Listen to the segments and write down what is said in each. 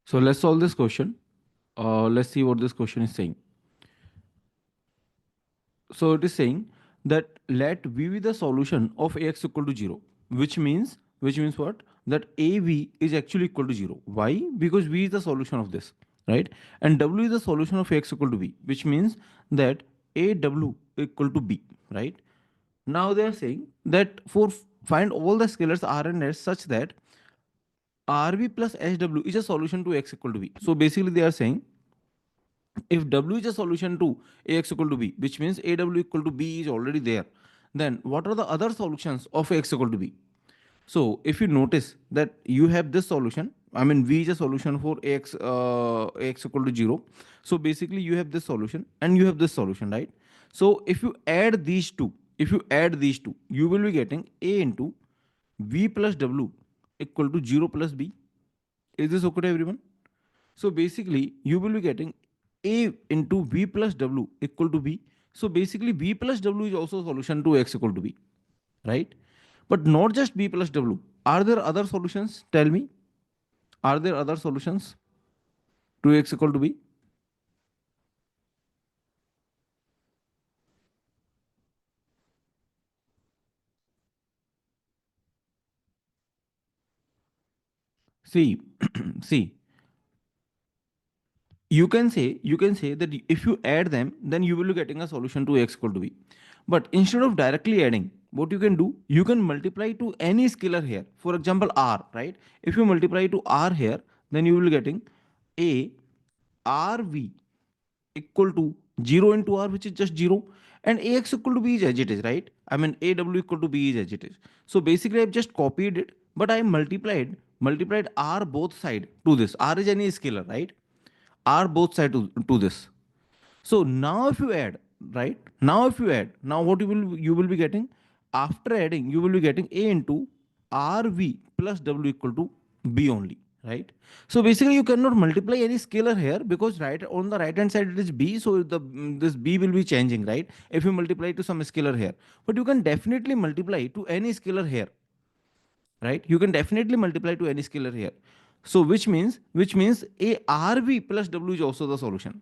So let's solve this question. Let's see what this question is saying. So it is saying that let V be the solution of Ax equal to 0, which means what? That AV is actually equal to 0. Why? Because V is the solution of this, right? And W is the solution of Ax equal to B, which means that AW equal to B, right? Now they are saying that for find all the scalars R and S such that RB plus SW is a solution to X equal to B. So basically they are saying if W is a solution to Ax equal to B, which means AW equal to B is already there, then what are the other solutions of X equal to B? So if you notice that you have this solution, I mean V is a solution for Ax equal to 0. So basically you have this solution and you have this solution, right? So if you add these two, you will be getting A into V plus W equal to 0 plus B. Is this okay to everyone? So basically, you will be getting A into V plus W equal to B. So basically, V plus W is also a solution to X equal to B, right? But not just B plus W. Are there other solutions? Tell me. Are there other solutions to X equal to B? See, see, you can say that if you add them, then you will be getting a solution to X equal to B. But instead of directly adding, what you can do, you can multiply to any scalar here. For example, R, right? If you multiply to R here, then you will be getting A RV equal to 0 into R, which is just 0. And AX equal to B is as it is, right? I mean, AW equal to B is as it is. So basically, I've just copied it, but I multiplied R both side to this. R is any scalar, right? R both side to this. So now if you add, right? Now if you add, now what you will be getting after adding, you will be getting A into RV plus W equal to B only, right? So basically you cannot multiply any scalar here because right on the right hand side it is B, so this B will be changing, right? If you multiply to some scalar here, but you can definitely multiply to any scalar here, right? You can definitely multiply to any scalar here. So which means a RV plus W is also the solution,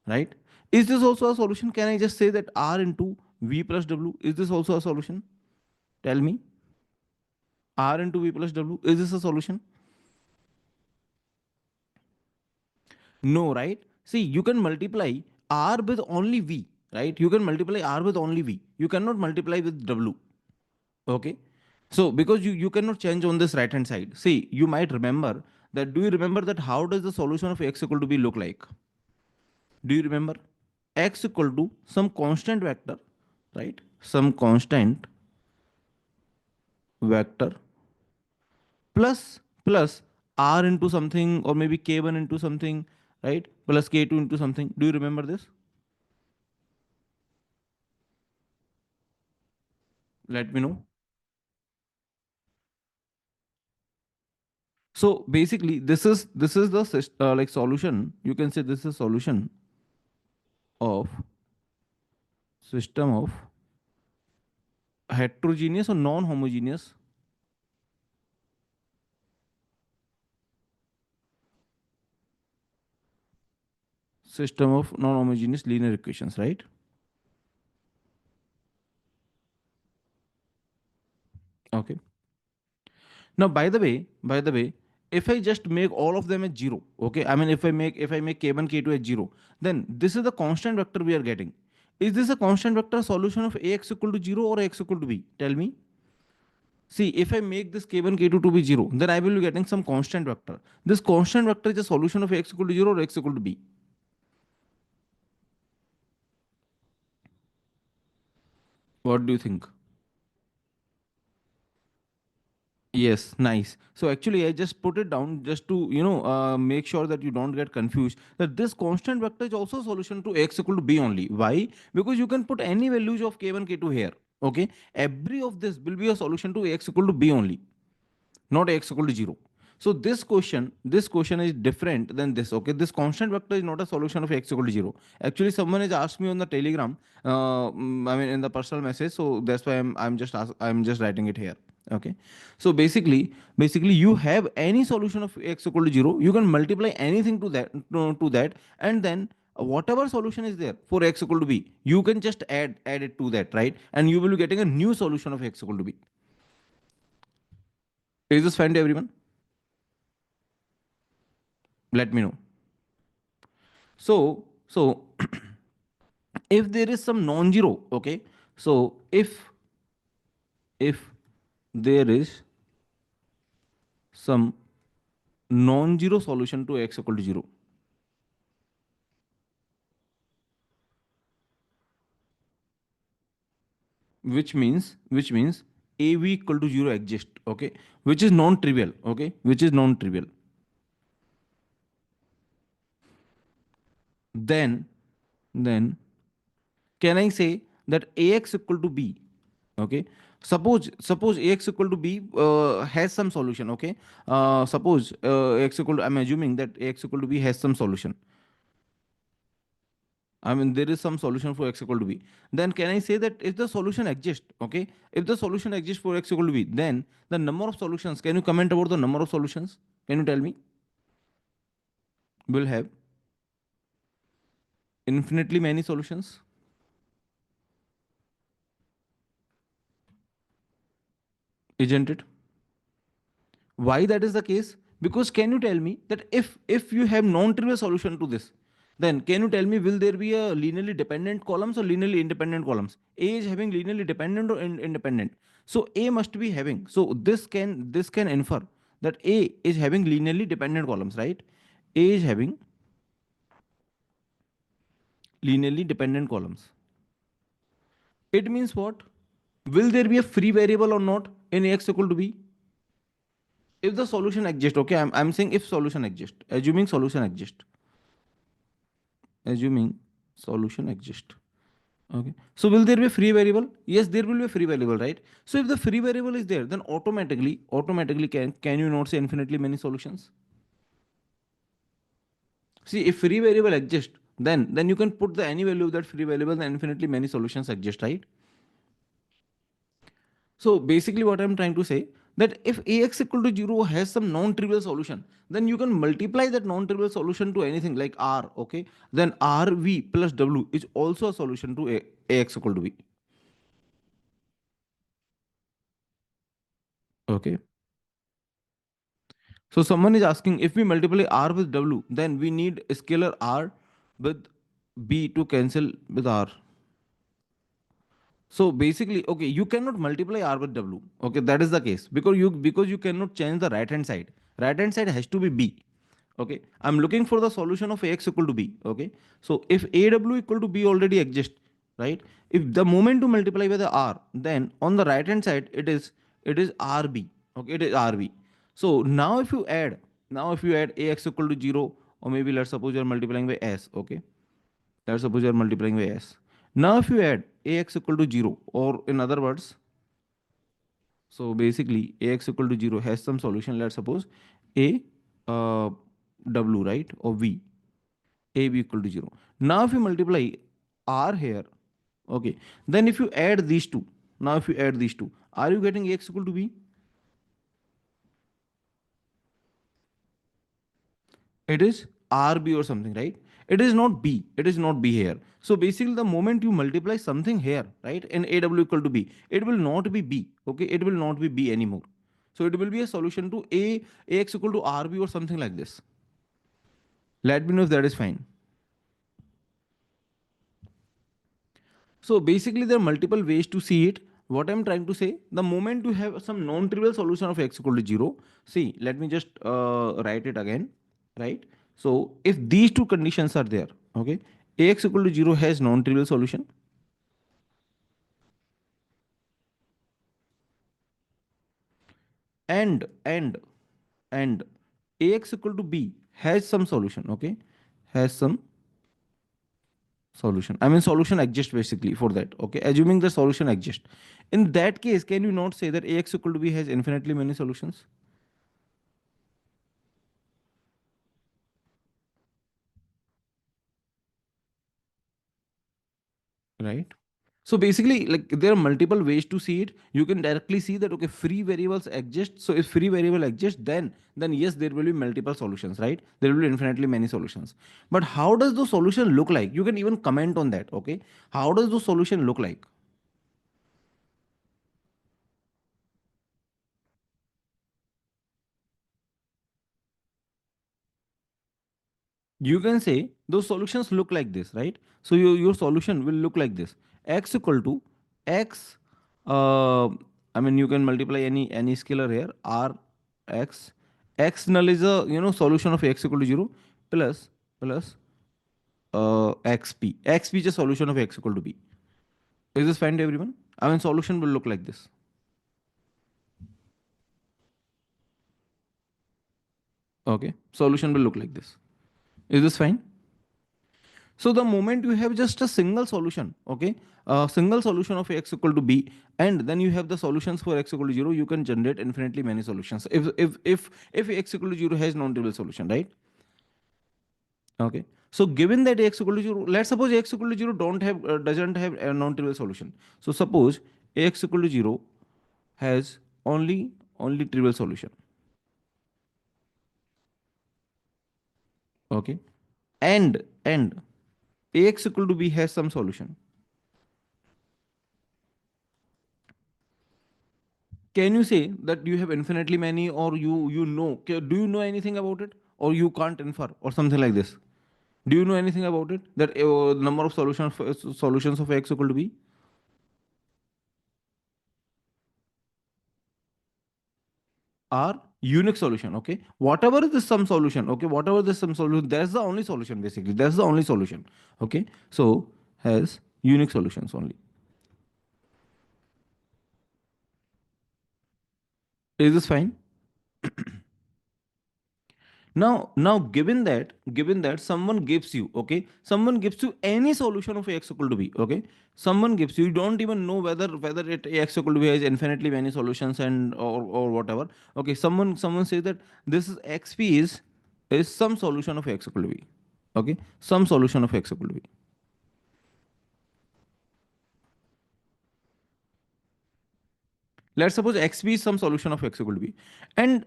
right? Is this also a solution? Can I just say that R into V plus W, is this also a solution? Tell me. R into V plus W, is this a solution? No, right? See, you can multiply R with only V, right? You can multiply R with only V. You cannot multiply with W. Okay. So because you cannot change on this right hand side. See, you might remember that. Do you remember that how does the solution of X equal to B look like? Do you remember? X equal to some constant vector, right? Some constant vector plus R into something, or maybe K1 into something, right? Plus K2 into something. Do you remember this? Let me know. So basically, this is the like solution. You can say this is solution of system of heterogeneous or non-homogeneous system of non-homogeneous linear equations, right? Okay. Now, by the way, if I just make all of them as zero, okay, I mean if I make k1 k2 as zero, then this is the constant vector we are getting. Is this a constant vector solution of ax equal to 0 or x equal to b? Tell me. See, if I make this k1 k2 to be 0, then I will be getting some constant vector. This constant vector is a solution of x equal to 0 or x equal to b. What do you think? Yes, nice. So actually, I just put it down just to make sure that you don't get confused. That this constant vector is also a solution to x equal to b only. Why? Because you can put any values of k1, k2 here. Okay, every of this will be a solution to x equal to b only, not x equal to 0. So this question is different than this. Okay, this constant vector is not a solution of x equal to 0. Actually, someone has asked me on the Telegram. I mean, in the personal message. So that's why I'm just writing it here. Okay, so basically you have any solution of x equal to 0, you can multiply anything to that, to that, and then whatever solution is there for x equal to b, you can just add it to that, right? And you will be getting a new solution of x equal to b. Is this fine to everyone? Let me know. So if there is some non-zero, okay, so if there is some non-zero solution to x equal to 0, which means av equal to 0 exists, okay, which is non-trivial, okay, which is non-trivial, then can I say that ax equal to b, okay, suppose ax equal to b has some solution, okay, suppose x equal to, I'm assuming that ax equal to b has some solution, I mean, there is some solution for x equal to b. Then can I say that if the solution exists, okay, if the solution exists for x equal to b, then the number of solutions, can you comment about the number of solutions? Can you tell me? Will have infinitely many solutions, isn't it? Why that is the case? Because can you tell me that if you have non-trivial solution to this, then can you tell me will there be a linearly dependent columns or linearly independent columns? A is having linearly dependent or independent. So A must be having. So this can infer that A is having linearly dependent columns, right? A is having linearly dependent columns. It means what? Will there be a free variable or not in Ax equal to B? If the solution exists, okay, I'm saying if solution exists, assuming solution exists, okay, so will there be a free variable? Yes, there will be a free variable, right? So if the free variable is there, then automatically can you not say infinitely many solutions? See, if free variable exists, then you can put the any value of that free variable, then infinitely many solutions exist, right? So basically, what I'm trying to say, that if ax equal to 0 has some non-trivial solution, then you can multiply that non-trivial solution to anything like r, okay? Then rv plus w is also a solution to ax equal to b, okay? So someone is asking, if we multiply r with w, then we need a scalar r with b to cancel with r. So basically, okay, you cannot multiply r with w. Okay, that is the case because you cannot change the right hand side. Right hand side has to be b. Okay, I'm looking for the solution of ax equal to b. Okay, so if aw equal to b already exists, right? If the moment to multiply by the r, then on the right hand side it is rb. Okay, it is rb. So now if you add ax equal to 0, or maybe let's suppose you're multiplying by s. Okay, let's suppose you're multiplying by s. Now if you add ax equal to 0, or in other words, so basically ax equal to 0 has some solution, let's suppose a w, right, or v, a b equal to 0. Now if you multiply r here, okay, then if you add these two, now if you add these two, are you getting ax equal to b? It is rb or something, right? It is not b, it is not b here. So basically the moment you multiply something here, right, in aw equal to b, it will not be b, okay, it will not be b anymore. So it will be a solution to ax equal to rb or something like this. Let me know if that is fine. So basically, there are multiple ways to see it. What I'm trying to say, the moment you have some non-trivial solution of x equal to 0, see, let me just write it again, right? So if these two conditions are there, okay, ax equal to 0 has non-trivial solution, and and ax equal to b has some solution, okay, has some solution. I mean, solution exists basically for that, okay, assuming the solution exists. In that case, can you not say that ax equal to b has infinitely many solutions? Right? So basically, like there are multiple ways to see it. You can directly see that okay, free variables exist. So if free variable exists, then yes, there will be multiple solutions, right? There will be infinitely many solutions. But how does the solution look like? You can even comment on that. Okay, how does the solution look like? You can say those solutions look like this, right? So your solution will look like this: x equal to x. Uh, I mean, you can multiply any scalar here. R x x null is a solution of x equal to 0 plus xp. Xp is a solution of x equal to b. Is this fine to everyone? I mean, solution will look like this. Okay, solution will look like this. Is this fine? So the moment you have just a single solution, okay, a single solution of x equal to b, and then you have the solutions for x equal to 0, you can generate infinitely many solutions. If x equal to 0 has non-trivial solution, right? Okay. So given that x equal to 0, let's suppose x equal to 0 don't have doesn't have a non-trivial solution. So suppose x equal to 0 has only trivial solution. Okay. And ax equal to b has some solution. Can you say that you have infinitely many, or you know, do you know anything about it, or you can't infer or something like this? Do you know anything about it, that number of solutions of x equal to b are unique solution? Okay, whatever is the some solution, okay, whatever the some solution, that's the only solution, basically that's the only solution. Okay, so has unique solutions only. Is this fine? Now given that someone gives you, okay, someone gives you any solution of x equal to b, okay, someone gives you, you don't even know whether it x equal to b has infinitely many solutions and or whatever. Okay, someone says that this is xp is some solution of x equal to b. Okay, some solution of x equal to b. Let's suppose xb is some solution of x equal to b, and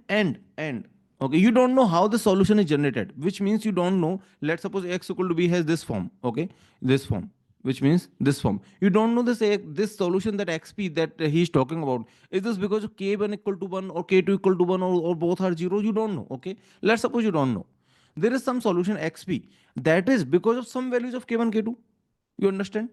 okay, you don't know how the solution is generated, which means you don't know. Let's suppose x equal to b has this form, okay, this form, which means this form. You don't know this solution that xp that he's talking about, is this because of k1 equal to 1 or k2 equal to 1, or both are 0? You don't know. Okay, let's suppose you don't know. There is some solution xp that is because of some values of k1 k2. You understand?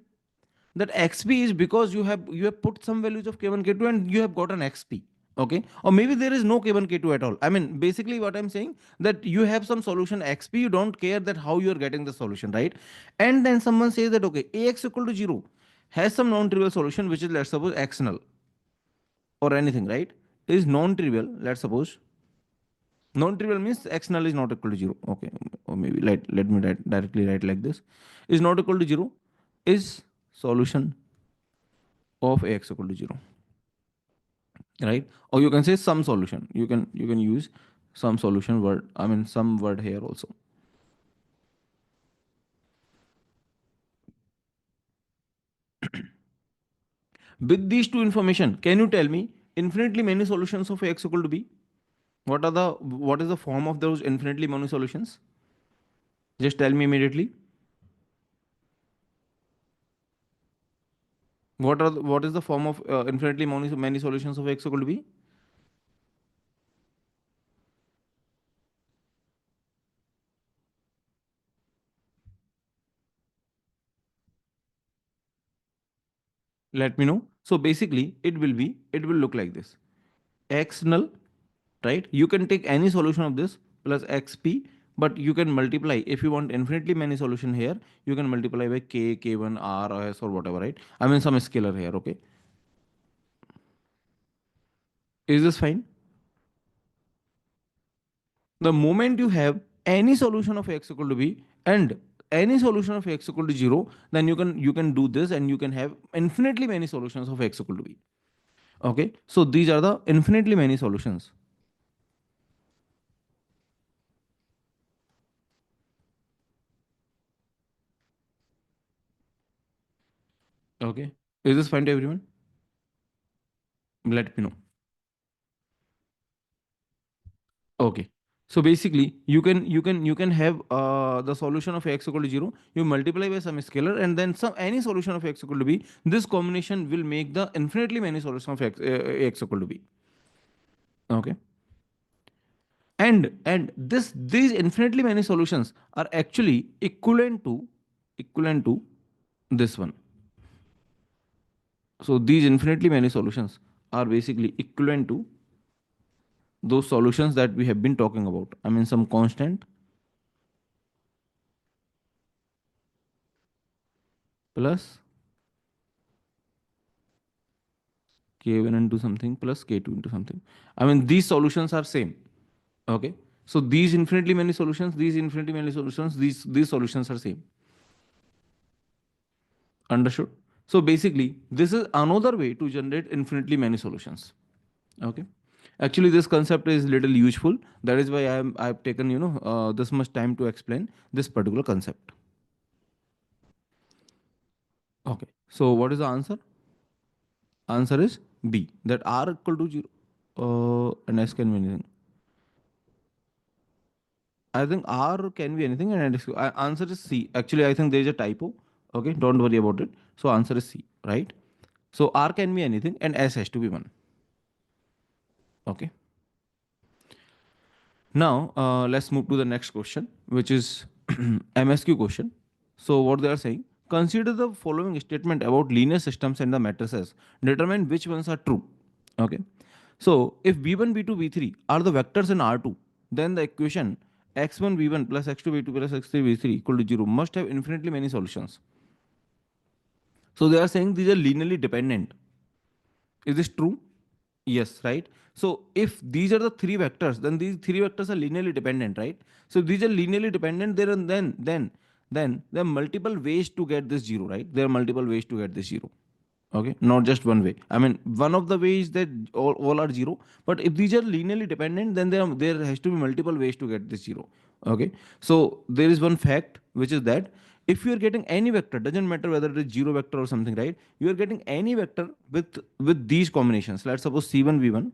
That xp is because you have put some values of k1 k2 and you have got an xp. Okay, or maybe there is no k1 k2 at all. I mean, basically what I'm saying, that you have some solution xp, you don't care that how you are getting the solution, right? And then someone says that okay, ax equal to 0 has some non-trivial solution, which is, let's suppose, x null or anything, right? Is non-trivial, let's suppose. Non-trivial means x null is not equal to 0. Okay, or maybe let me directly write like this: is not equal to 0 is solution of ax equal to 0, right? Or you can say some solution. You can use some solution word, I mean some word here also. With these two information, can you tell me infinitely many solutions of x equal to b? What is the form of those infinitely many solutions? Just tell me immediately. What is the form of infinitely many solutions of x equal to b? Let me know. So basically it will look like this: x null, right? You can take any solution of this plus xp, but you can multiply. If you want infinitely many solution here, you can multiply by k, k1, r, s, or whatever, right? I mean some scalar here. Okay, is this fine? The moment you have any solution of x equal to b and any solution of x equal to 0, then you can do this and you can have infinitely many solutions of x equal to b. Okay, so these are the infinitely many solutions. Okay. Is this fine to everyone? Let me know. Okay. So basically, you can have the solution of x equal to 0. You multiply by some scalar, and then some any solution of x equal to b. This combination will make the infinitely many solution of x equal to b. Okay. And these infinitely many solutions are actually equivalent to this one. So these infinitely many solutions are basically equivalent to those solutions that we have been talking about. I mean, some constant plus k1 into something plus k2 into something. I mean, these solutions are same. Okay. So these infinitely many solutions, these solutions are same. Understood? So basically, this is another way to generate infinitely many solutions. Okay. Actually, this concept is little useful. That is why I've taken this much time to explain this particular concept. Okay. So what is the answer? Answer is B. That R equal to 0 and S can be anything. I think R can be anything and answer is C. Actually, I think there is a typo. Okay, don't worry about it. So answer is C, right? So R can be anything and S has to be one. Okay. Now let's move to the next question, which is MSQ question. So what they are saying: consider the following statement about linear systems and the matrices. Determine which ones are true. Okay. So if v1, v2, v3 are the vectors in R2, then the equation x1 v1 plus x2 v2 plus x3 v3 equal to 0 must have infinitely many solutions. So they are saying these are linearly dependent. Is this true? Yes, right. So if these are the three vectors, then these three vectors are linearly dependent, right? So if these are linearly dependent, there and then there are multiple ways to get this zero, right? There are multiple ways to get this zero. Okay, not just one way. I mean, one of the ways that all are zero, but if these are linearly dependent, then there has to be multiple ways to get this zero. Okay, so there is one fact which is that if you are getting any vector, doesn't matter whether it is zero vector or something, right? You are getting any vector with these combinations. Let's suppose c1 v1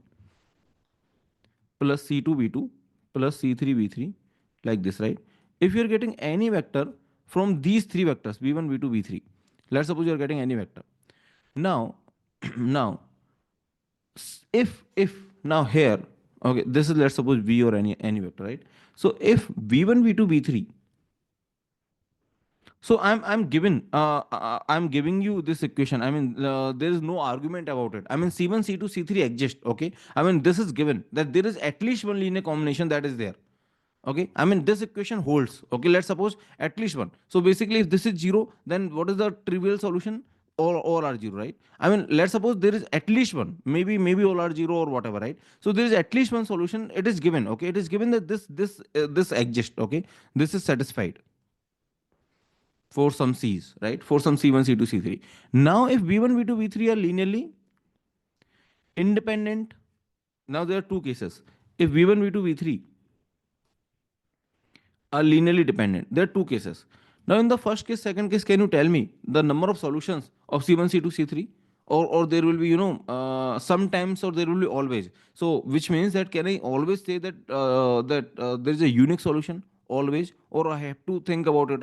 plus c2 v2 plus c3 v3 like this, right? If you are getting any vector from these three vectors v1 v2 v3, let's suppose you are getting any vector. Now, now, if now here, okay, this is let's suppose v or any vector, right? So if v1, v2, v3, so I'm giving you this equation. I mean, there is no argument about it. I mean, c1, c2, c3 exist. Okay, I mean this is given that there is at least one linear combination that is there. Okay, I mean this equation holds. Okay, let's suppose at least one. So basically, if this is zero, then what is the trivial solution? All are zero, right? I mean, let's suppose there is at least one. Maybe all are zero or whatever, right? So there is at least one solution. It is given. Okay, it is given that this exists. Okay, this is satisfied for some C's, right? For some C1, C2, C3. Now, if V1, V2, V3 are linearly independent, now there are two cases. If V1, V2, V3 are linearly dependent, there are two cases. Now, in the first case, second case, can you tell me the number of solutions of C1, C2, C3? Or there will be, sometimes or there will be always. So, which means that can I always say that there is a unique solution always, or I have to think about it?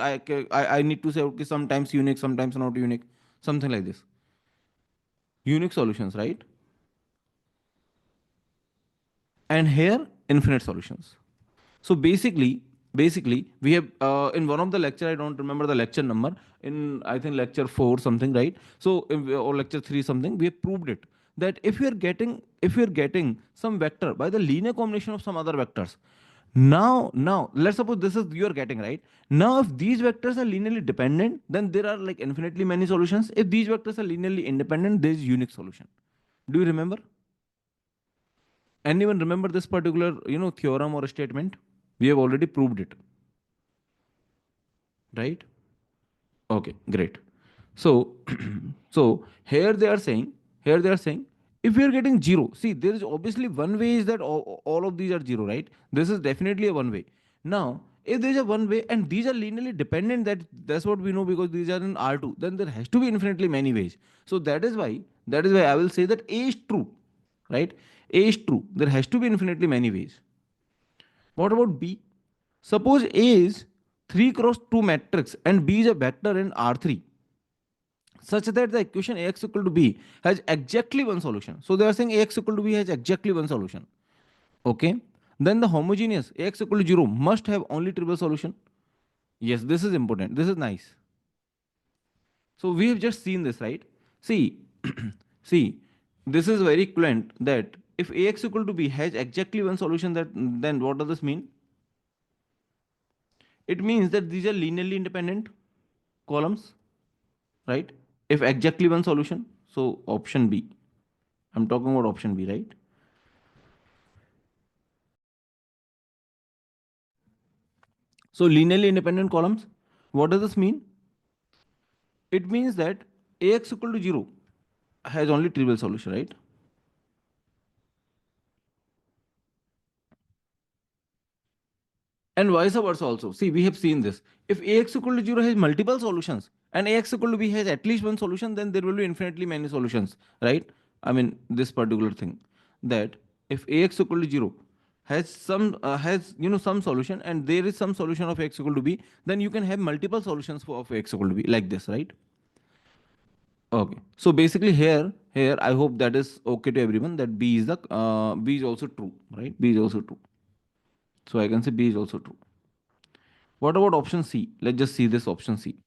I need to say okay, sometimes unique, sometimes not unique, something like this. Unique solutions, right? And here infinite solutions. So basically we have in one of the lecture, I don't remember the lecture number, in I think lecture 4 something, right? So or lecture 3 something, we have proved it that if you're getting some vector by the linear combination of some other vectors, now let's suppose this is you're getting, right? Now if these vectors are linearly dependent, then there are like infinitely many solutions. If these vectors are linearly independent, there is unique solution. Do you remember? Anyone remember this particular theorem or statement? We have already proved it, right? Okay, great. So so here they are saying if we are getting zero, see there is obviously one way is that all of these are zero, right? This is definitely a one way. Now if there's a one way and these are linearly dependent, that's what we know because these are in R2, then there has to be infinitely many ways. So that is why I will say that A is true, right? A is true. There has to be infinitely many ways. What about B? Suppose A is 3 cross 2 matrix and B is a vector in R3 such that the equation Ax equal to B has exactly one solution. So they are saying Ax equal to B has exactly one solution. Okay. Then the homogeneous Ax equal to 0 must have only trivial solution. Yes, this is important. This is nice. So we have just seen this, right? See, see, this is very equivalent that if Ax equal to B has exactly one solution, that then what does this mean? It means that these are linearly independent columns, right? If exactly one solution, so option B. I'm talking about option B, right? So linearly independent columns. What does this mean? It means that Ax equal to 0 has only trivial solution, right? And vice versa also. See, we have seen this. If Ax equal to 0 has multiple solutions and Ax equal to B has at least one solution, then there will be infinitely many solutions, right? I mean, this particular thing that if Ax equal to 0 has some solution and there is some solution of X equal to B, then you can have multiple solutions for of X equal to B like this, right? Okay. So basically here I hope that is okay to everyone that B is also true, right? B is also true. So I can say B is also true. What about option C? Let's just see this option C.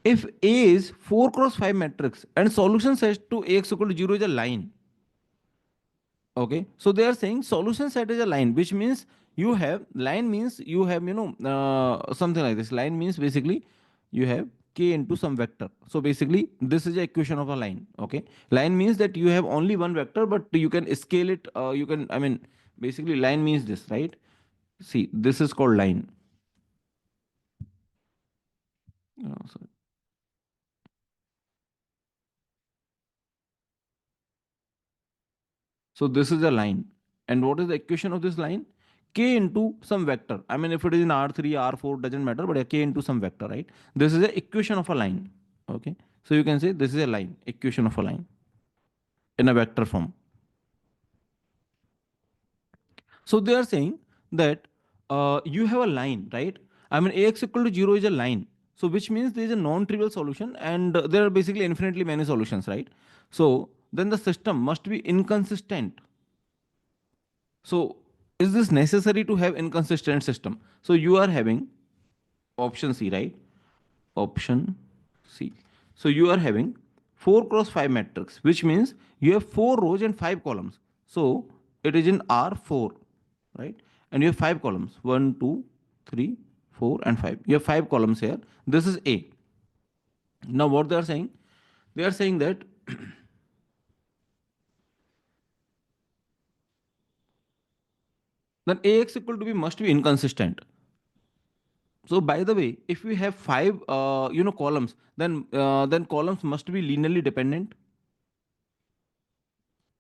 If A is 4 cross 5 matrix and solution set to Ax equal to 0 is a line. Okay. So they are saying solution set is a line, which means you have line means you have, something like this. Line means basically you have k into some vector. So basically this is a equation of a line. Okay. Line means that you have only one vector, but you can scale it. Basically line means this, right? See, this is called line. Sorry. So this is a line. And what is the equation of this line? K into some vector. I mean, if it is in R3, R4, doesn't matter, but a K into some vector, right? This is the equation of a line. Okay. So you can say this is a line, equation of a line in a vector form. So they are saying that you have a line, right? I mean, Ax equal to 0 is a line. So which means there is a non-trivial solution and there are basically infinitely many solutions, right? So then the system must be inconsistent. So is this necessary to have inconsistent system? So you are having option C, right? Option C. So you are having 4 cross 5 matrix, which means you have 4 rows and 5 columns. So it is in R4, right? And you have 5 columns 1, 2, 3, 4, and 5. You have 5 columns here. This is A. Now, what they are saying? They are saying that then Ax equal to B must be inconsistent. So by the way, if we have 5 columns, then columns must be linearly dependent,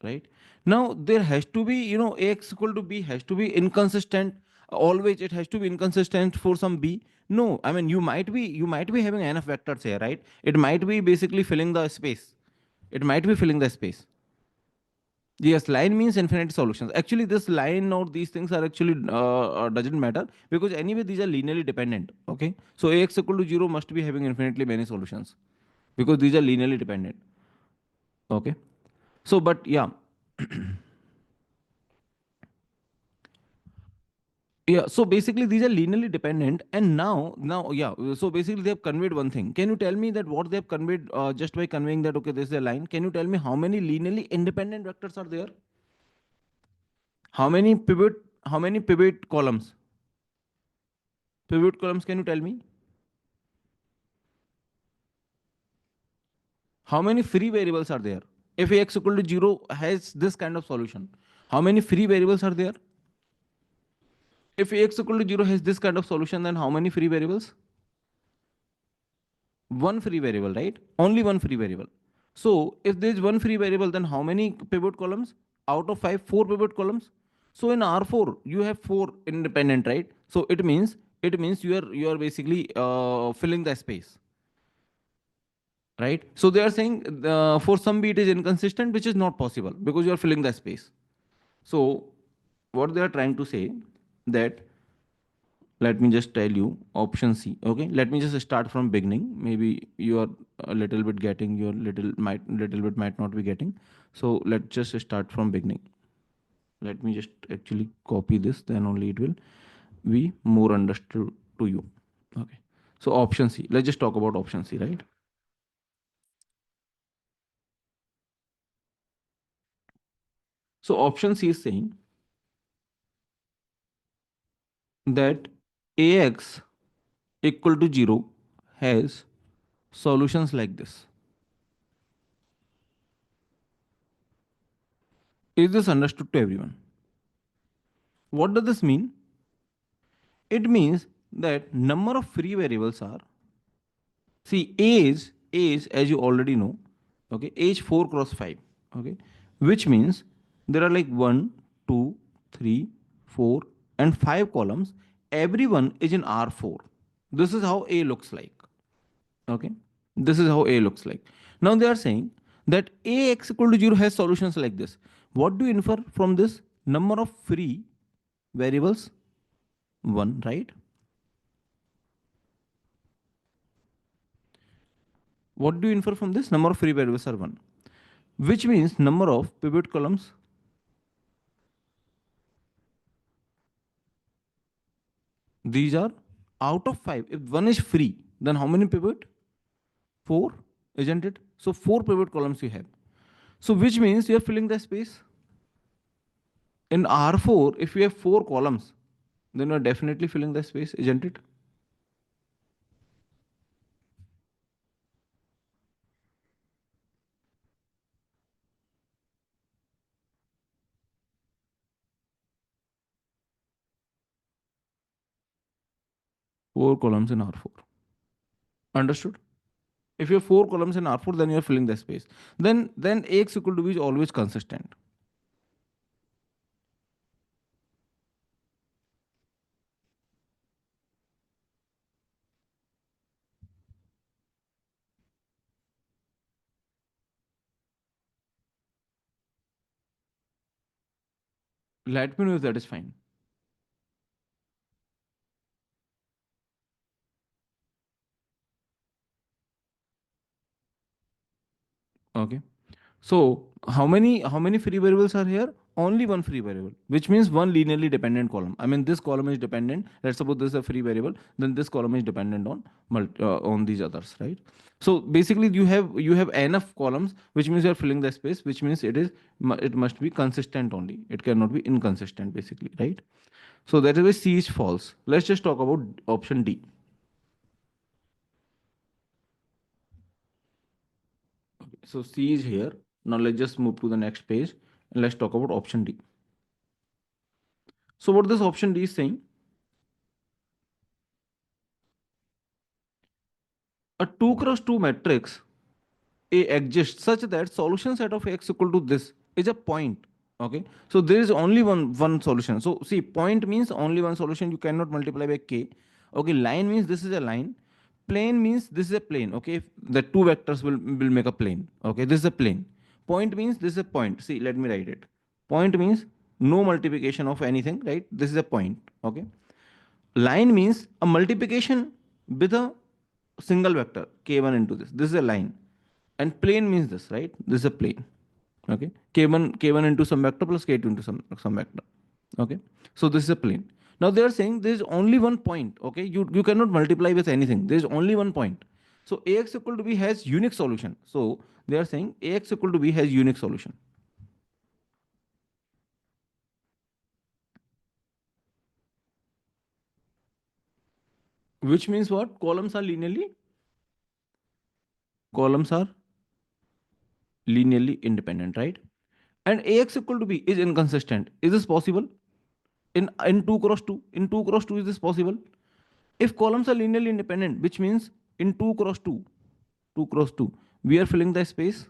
right? Now there has to be, Ax equal to B has to be inconsistent. Always it has to be inconsistent for some B. No, I mean you might be having enough vectors here, right? It might be basically filling the space. It might be filling the space. Yes, line means infinite solutions. Actually, this line or these things are actually doesn't matter because anyway these are linearly dependent. Okay, so Ax equal to 0 must be having infinitely many solutions because these are linearly dependent. Okay, so but yeah, yeah. So basically these are linearly dependent, and now yeah. So basically they have conveyed one thing. Can you tell me that what they have conveyed just by conveying that? Okay, this is a line. Can you tell me how many linearly independent vectors are there? How many pivot? How many pivot columns? Pivot columns. Can you tell me? How many free variables are there? If Ax equal to 0 has this kind of solution, how many free variables are there? If Ax equal to 0 has this kind of solution, then how many free variables? One free variable, right? Only one free variable. So if there is one free variable, then how many pivot columns? Out of 5, 4 pivot columns. So in R4, you have 4 independent, right? So it means it means you are basically filling the space, right? So they are saying for some b it is inconsistent, which is not possible because you are filling the space. So what they are trying to say, that, let me just tell you option C. Okay, let me just start from beginning. Maybe you are a little bit getting, your little bit might not be getting. So let's just start from beginning. Let me just actually copy this, then only it will be more understood to you. Okay, so option C, let's just talk about option C, right? So option C is saying that ax equal to 0 has solutions like this. Is this understood to everyone? What does this mean? It means that number of free variables are, see, age as you already know, okay, age 4 cross 5, okay, which means there are like 1, 2, 3, 4, and 5 columns. Everyone is in R4. This is how A looks like. Okay, this is how A looks like. Now they are saying that Ax equal to 0 has solutions like this. What do you infer from this? Number of free variables 1, right? What do you infer from this? Number of free variables are 1, which means number of pivot columns, these are out of 5. If 1 is free, then how many pivot? 4, isn't it? So 4 pivot columns you have. So which means you are filling the space. In R4, if you have 4 columns, then you are definitely filling the space, isn't it? 4 columns in R4. Understood? If you have 4 columns in R4, then you are filling the space. Then Ax equal to B is always consistent. Let me know if that is fine. Okay. So how many free variables are here? Only one free variable, which means one linearly dependent column. I mean, this column is dependent. Let's suppose this is a free variable, then this column is dependent on these others, right? So basically, you have enough columns, which means you are filling the space, which means it must be consistent only. It cannot be inconsistent, basically, right? So that is why C is false. Let's just talk about option D. So C is here. Now let's just move to the next page and let's talk about option D. So what this option D is saying, a 2 cross 2 matrix A exists such that solution set of X equal to this is a point. Okay. So there is only one solution. So see, point means only one solution. You cannot multiply by K. Okay. Line means this is a line. Plane means this is a plane. Okay. If the two vectors will make a plane. Okay. This is a plane. Point means this is a point. See, let me write it. Point means no multiplication of anything, right? This is a point. Okay. Line means a multiplication with a single vector k1 into this. This is a line. And plane means this, right? This is a plane. Okay. K1 into some vector plus K2 into some vector. Okay. So this is a plane. Now they are saying there is only one point. Okay. You cannot multiply with anything. There is only one point. So Ax equal to B has unique solution. So they are saying Ax equal to B has unique solution. Which means what? Columns are linearly independent, right? And Ax equal to B is inconsistent. Is this possible? In 2 cross 2? In 2 cross 2, is this possible? If columns are linearly independent, which means in 2 cross 2, 2 cross 2, we are filling the space.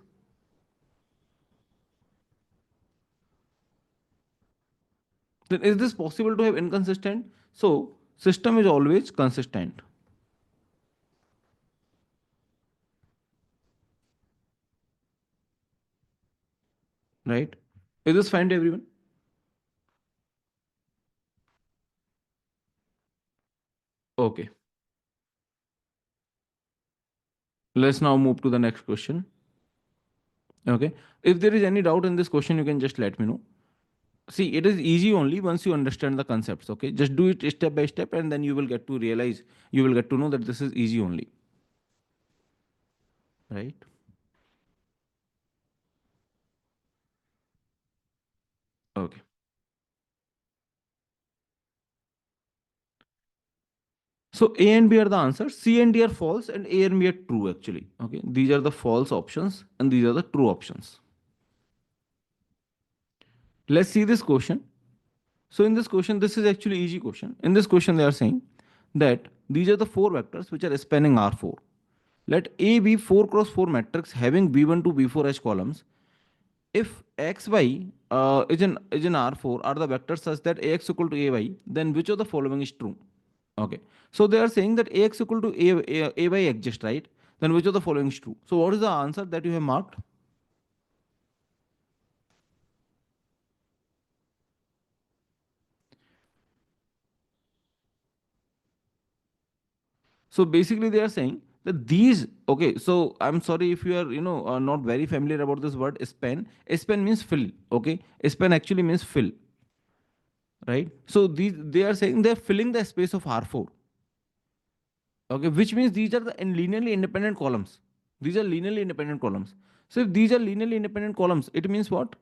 Then is this possible to have inconsistent? So system is always consistent, right? Is this fine to everyone? Okay. Let's now move to the next question. Okay. If there is any doubt in this question, you can just let me know. See, it is easy only once you understand the concepts. Okay. Just do it step by step, and then you will get to realize, you will get to know that this is easy only. Right. Okay. So A and B are the answers. C and D are false, and A and B are true actually. Okay. These are the false options, and these are the true options. Let's see this question. So in this question, this is actually easy question. In this question, they are saying that these are the four vectors which are spanning R4. Let A be 4 cross 4 matrix having B1 to B4 as columns. If XY is in R4 are the vectors such that AX equal to AY, then which of the following is true? Okay. So they are saying that AX equal to AY exists, right? Then which of the following is true? So what is the answer that you have marked? So basically, they are saying that these. Okay. So I'm sorry if you are not very familiar about this word span. Span means fill. Okay. Span actually means fill, right? So these they are saying they are filling the space of R4. Okay, which means these are the linearly independent columns. These are linearly independent columns. So if these are linearly independent columns, it means what?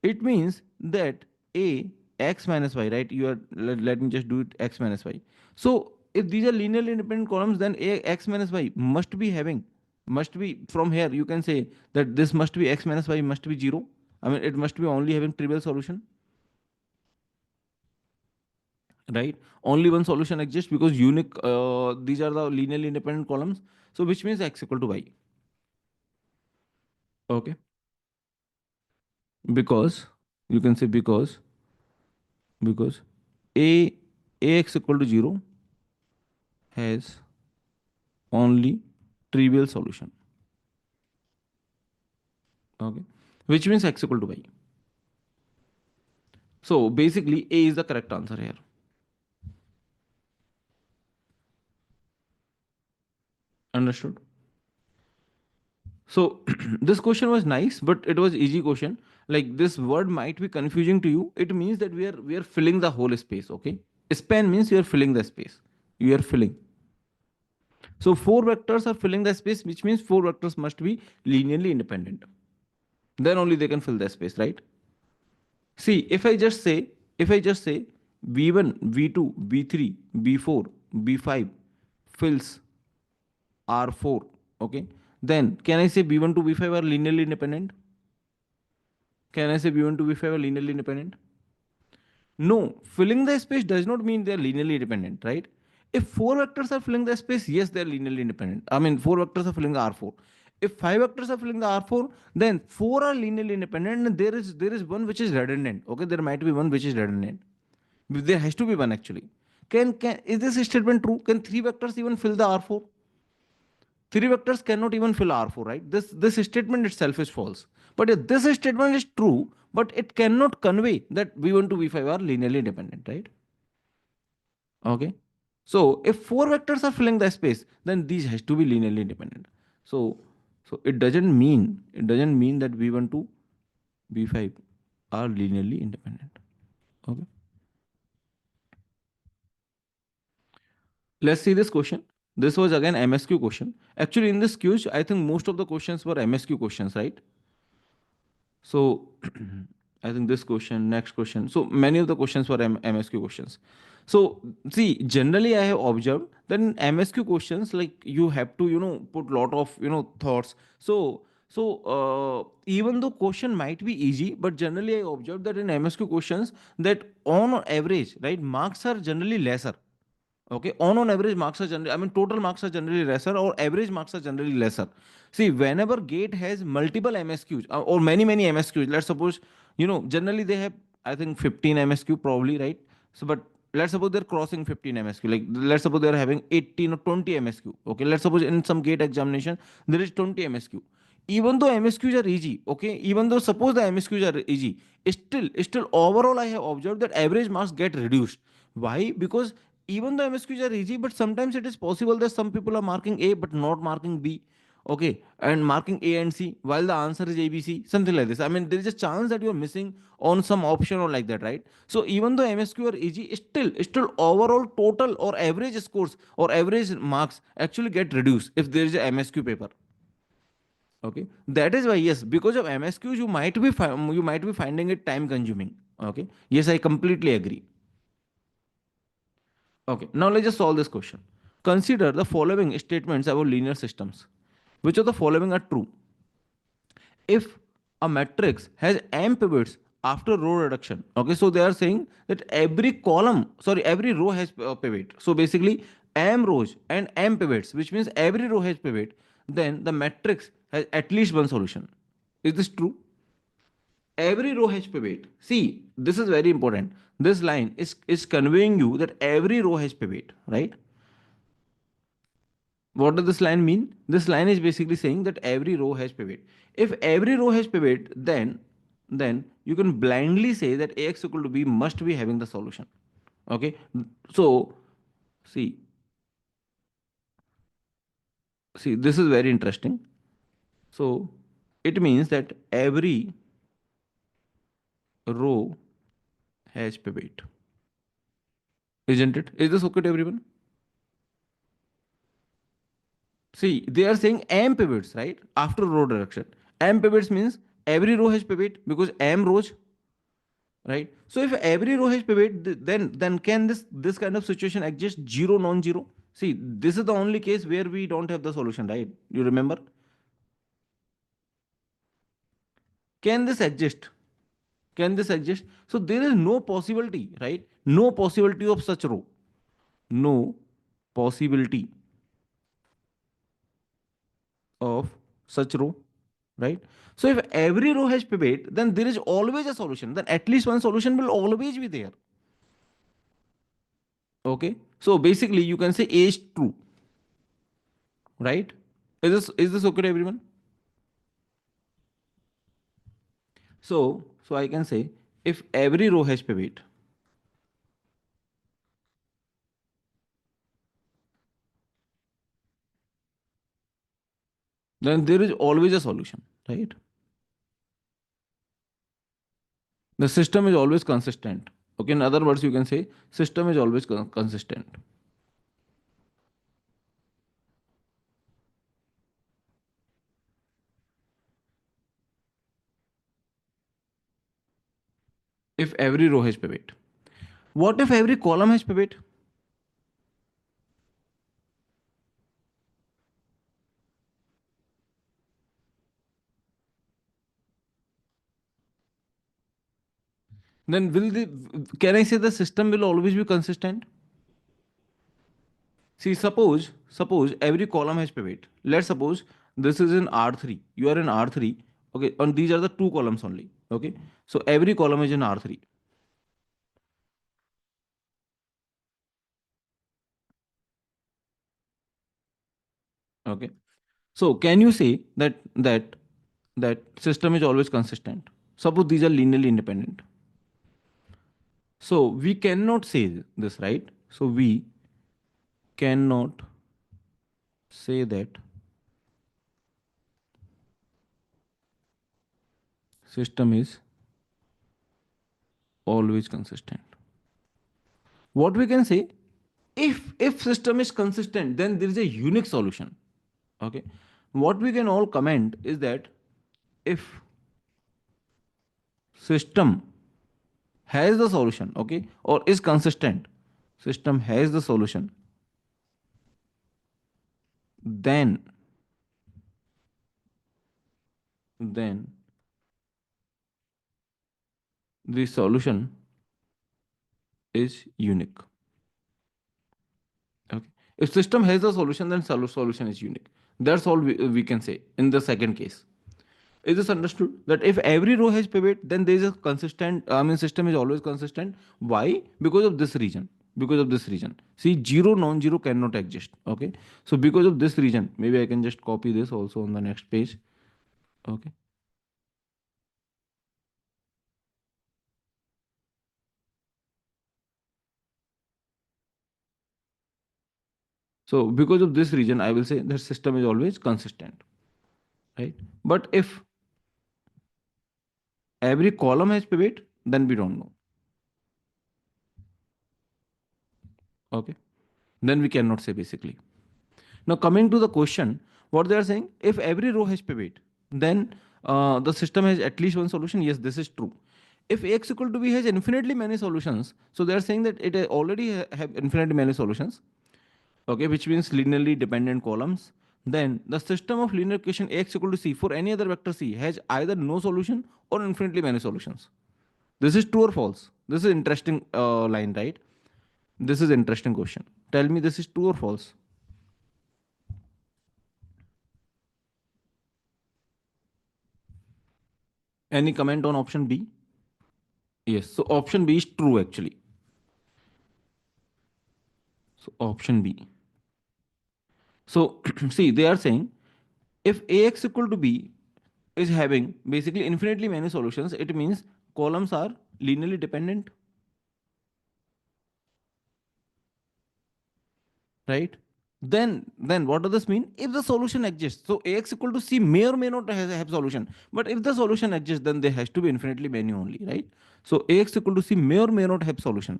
It means that a x minus y, right? Let me just do it x minus y. So if these are linearly independent columns, then a x minus y must be from here. You can say that this must be x minus y must be zero. I mean, it must be only having trivial solution, right? Only one solution exists because unique. These are the linearly independent columns. So which means x equal to y. Okay, because you can say because a ax equal to 0 has only trivial solution. Okay, which means x equal to y. So basically, a is the correct answer here. Understood? So this question was nice, but it was easy question. Like this word might be confusing to you. It means that we are filling the whole space. Okay, span means you are filling the space. You are filling. So four vectors are filling the space, which means four vectors must be linearly independent. Then only they can fill the space, right? See, if I just say v1, v2, v3, b4, b5 fills R4, okay? Then can I say b1 to b5 are linearly independent? Can I say b1 to b5 are linearly independent? No, filling the space does not mean they are linearly independent, right? If four vectors are filling the space, yes, they are linearly independent. I mean, four vectors are filling the R4. If five vectors are filling the R4, then four are linearly independent, and there is one which is redundant. Okay, there might be one which is redundant. There has to be one actually. Can is this statement true? Can three vectors even fill the R4? Three vectors cannot even fill R4, right? This statement itself is false. But if this statement is true, but it cannot convey that V1 to V5 are linearly independent, right? Okay. So if four vectors are filling the space, then these has to be linearly independent. So so it doesn't mean that V1 to V5 are linearly independent. Okay. Let's see this question. This was again MSQ question. Actually, in this quiz, I think most of the questions were MSQ questions, right? So I think this question, next question. So many of the questions were MSQ questions. So see, generally I have observed that in MSQ questions, like you have to, put lot of, thoughts. So even though question might be easy, but generally I observed that in MSQ questions that on average, right, marks are generally lesser. Okay, on average marks are generally, I mean total marks are generally lesser or average marks are generally lesser. See, whenever gate has multiple MSQs or many MSQs, let's suppose, generally they have, I think 15 MSQ probably, right? So but let's suppose they're crossing 15 MSQ. Like let's suppose they're having 18 or 20 MSQ. Okay, let's suppose in some gate examination there is 20 MSQ. Even though MSQs are easy, okay, even though suppose the MSQs are easy, still overall I have observed that average marks get reduced. Why? Because even though MSQs are easy, but sometimes it is possible that some people are marking A but not marking B. Okay, and marking A and C while the answer is ABC, something like this. I mean, there is a chance that you're missing on some option or like that, right? So even though MSQ are easy, still overall total or average scores or average marks actually get reduced if there is a MSQ paper. Okay, that is why, yes, because of MSQs you might be finding it time consuming. Okay, yes, I completely agree. Okay, now let's just solve this question. Consider the following statements about linear systems. Which of the following are true? If a matrix has m pivots after row reduction, okay, so they are saying that every row has a pivot. So basically, m rows and m pivots, which means every row has pivot, then the matrix has at least one solution. Is this true? Every row has pivot. See, this is very important. This line is conveying you that every row has pivot, right? What does this line mean? This line is basically saying that every row has pivot. If every row has pivot, then you can blindly say that ax equal to b must be having the solution. Okay. So see, see, this is very interesting. So it means that every row has pivot, isn't it? Is this okay to everyone? See, they are saying m pivots, right? After row reduction. M pivots means every row has pivot because m rows, right? So if every row has pivot, then can this kind of situation exist zero non-zero? See, this is the only case where we don't have the solution, right? You remember? Can this exist? Can this exist? So there is no possibility, right? No possibility of such row. No possibility of such row, right? So if every row has pivot, then there is always a solution. Then at least one solution will always be there. Okay. So basically, you can say A is true, right? Is this okay to everyone? So I can say if every row has pivot, then there is always a solution, right? The system is always consistent. Okay, in other words, you can say system is always consistent. If every row has pivot. What if every column has pivot? Then will the can I say the system will always be consistent? See, suppose every column has pivot. Let's suppose this is in R3. You are in R3. Okay, and these are the two columns only. Okay, so every column is in R3. Okay, so can you say that system is always consistent? Suppose these are linearly independent. So we cannot say this, right? So we cannot say that system is always consistent. What we can say, if system is consistent, then there is a unique solution. Okay, what we can all comment is that if system has the solution, okay, or is consistent, system has the solution, then then the solution is unique. Okay, if system has the solution, then solution is unique. That's all we can say in the second case. Is this understood? That if every row has pivot, then there is a consistent, I mean, system is always consistent. Why? Because of this reason. because of this reason. See, zero non-zero cannot exist. Okay, so because of this reason, maybe I can just copy this also on the next page. Okay, so because of this reason, I will say the system is always consistent, right? But if every column has pivot, then we don't know. Okay, then we cannot say basically. Now, coming to the question, what they are saying, if every row has pivot, then the system has at least one solution. Yes, this is true. If Ax equal to B has infinitely many solutions, so they are saying that it already have infinitely many solutions, okay, which means linearly dependent columns. Then the system of linear equation Ax equal to C for any other vector C has either no solution or infinitely many solutions. This is true or false? This is interesting line, right? This is interesting question. Tell me this is true or false. Any comment on option B? Yes. So option B is true actually. So option B. So see, they are saying if Ax equal to B is having basically infinitely many solutions, it means columns are linearly dependent, right? Then what does this mean? If the solution exists, so Ax equal to C may or may not have solution. But if the solution exists, then there has to be infinitely many only, right? So Ax equal to C may or may not have solution.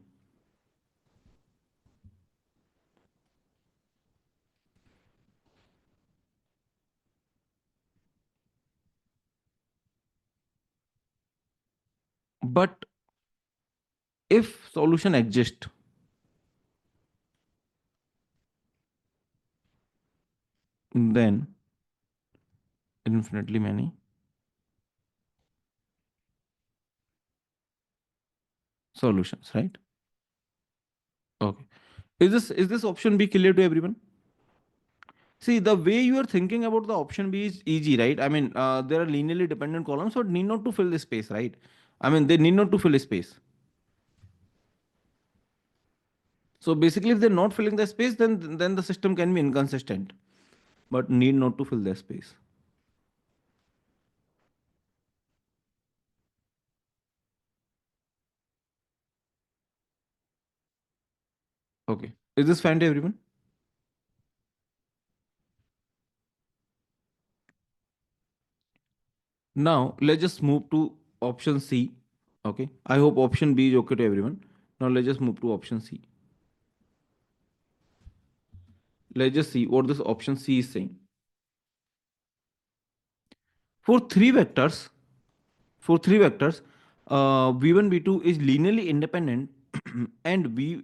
But if solution exists, then infinitely many solutions, right? Okay. Is this option B clear to everyone? See, the way you are thinking about the option B is easy, right? I mean, there are linearly dependent columns, so it need not to fill the space, right? I mean, they need not to fill a space. So basically, if they're not filling the space, then the system can be inconsistent, but need not to fill the space. Okay. Is this fine to everyone? Now let's just move to option C. Okay. I hope option B is okay to everyone. Now let's just move to option C. Let's just see what this option C is saying. For three vectors, for three vectors, v1 v2 is linearly independent, and v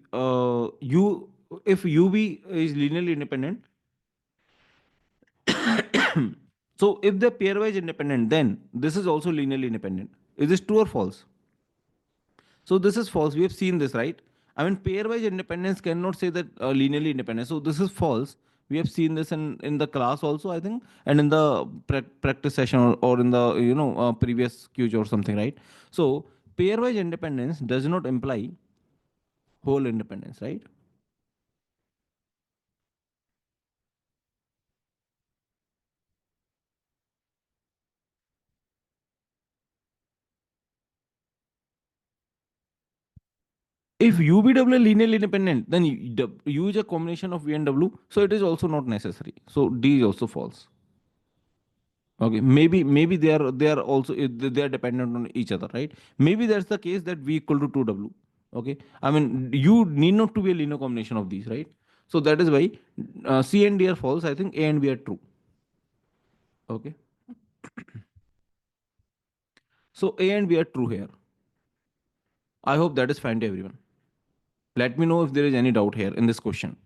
u if ub is linearly independent, so if they're pairwise independent, then this is also linearly independent. Is this true or false? So this is false. We have seen this, right? I mean, pairwise independence cannot say that linearly independent. So this is false. We have seen this in the class also, I think, and in the practice session, or in the previous quiz or something, right? So pairwise independence does not imply whole independence, right? If UVW are linearly independent, then U is a combination of V and W, so it is also not necessary. So D is also false. Okay, maybe they are also they are dependent on each other, right? Maybe that's the case that V equal to 2W. Okay, I mean you need not to be a linear combination of these, right? So that is why C and D are false. I think A and B are true. Okay, so A and B are true here. I hope that is fine to everyone. Let me know if there is any doubt here in this question.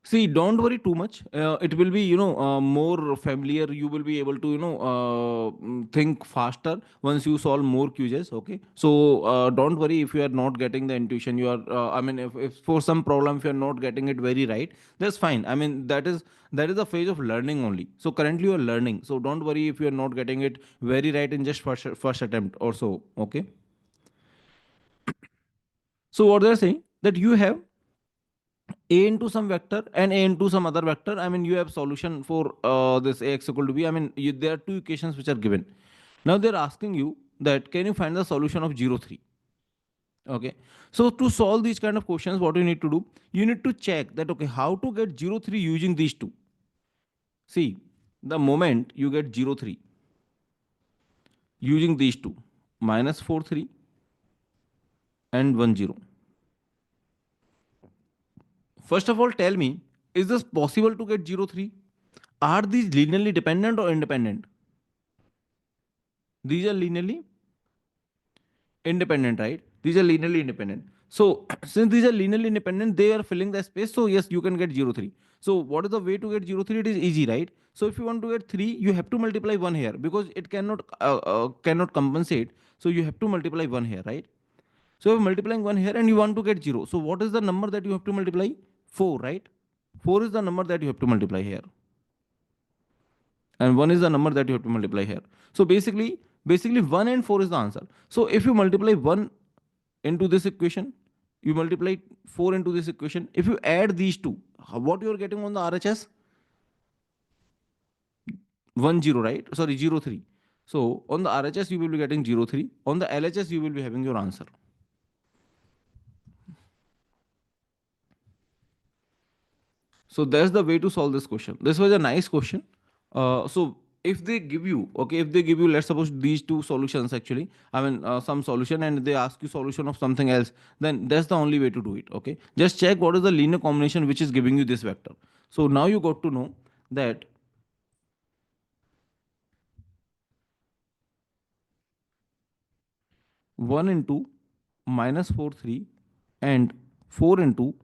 See, don't worry too much. It will be, more familiar. You will be able to, think faster once you solve more quizzes. Okay. So don't worry if you are not getting the intuition. You are, I mean, if for some problem if you are not getting it very right, that's fine. I mean, that is a phase of learning only. So currently you are learning. So don't worry if you are not getting it very right in just first attempt or so. Okay. So what they're saying that you have a into some vector and a into some other vector. I mean, you have solution for this ax equal to b. I mean, there are two equations which are given. Now they're asking you that can you find the solution of 0, 3? Okay. So to solve these kind of questions, what you need to do, you need to check that, okay, how to get 0, 3 using these two. See, the moment you get 0, 3 using these two, minus 4, 3 and 1, 0. First of all, tell me, is this possible to get 0, 3? Are these linearly dependent or independent? These are linearly independent, right? These are linearly independent. So since these are linearly independent, they are filling the space. So yes, you can get 0, 3. So what is the way to get 0, 3? It is easy, right? So if you want to get 3, you have to multiply 1 here because it cannot compensate. So you have to multiply 1 here, right? So you're multiplying 1 here and you want to get 0. So what is the number that you have to multiply? 4, right? 4 is the number that you have to multiply here. And 1 is the number that you have to multiply here. So basically 1 and 4 is the answer. So if you multiply 1 into this equation, you multiply 4 into this equation, if you add these two, what you are getting on the RHS? 1, 0, right? Sorry, 0, 3. So on the RHS you will be getting 0, 3. On the LHS you will be having your answer. So that's the way to solve this question. This was a nice question. So if they give you, okay, if they give you, let's suppose these two solutions actually, I mean, some solution and they ask you solution of something else, then that's the only way to do it, okay? Just check what is the linear combination which is giving you this vector. So now you got to know that 1 into minus 4, 3 and 4 into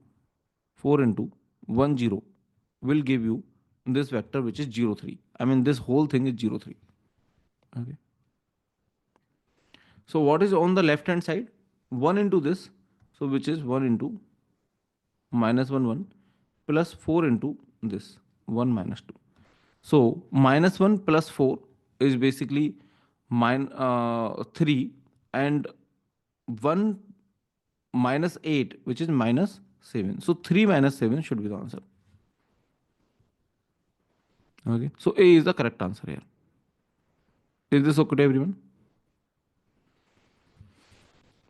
4 into 1, 0 will give you this vector which is 0, 3. I mean, this whole thing is 0, 3. Okay. So what is on the left hand side? 1 into this. So which is 1 into minus 1, 1 plus 4 into this 1 minus 2. So minus 1 plus 4 is basically 3 and 1 minus 8 which is minus 7. So 3 minus 7 should be the answer. Okay. So A is the correct answer here. Is this okay to everyone?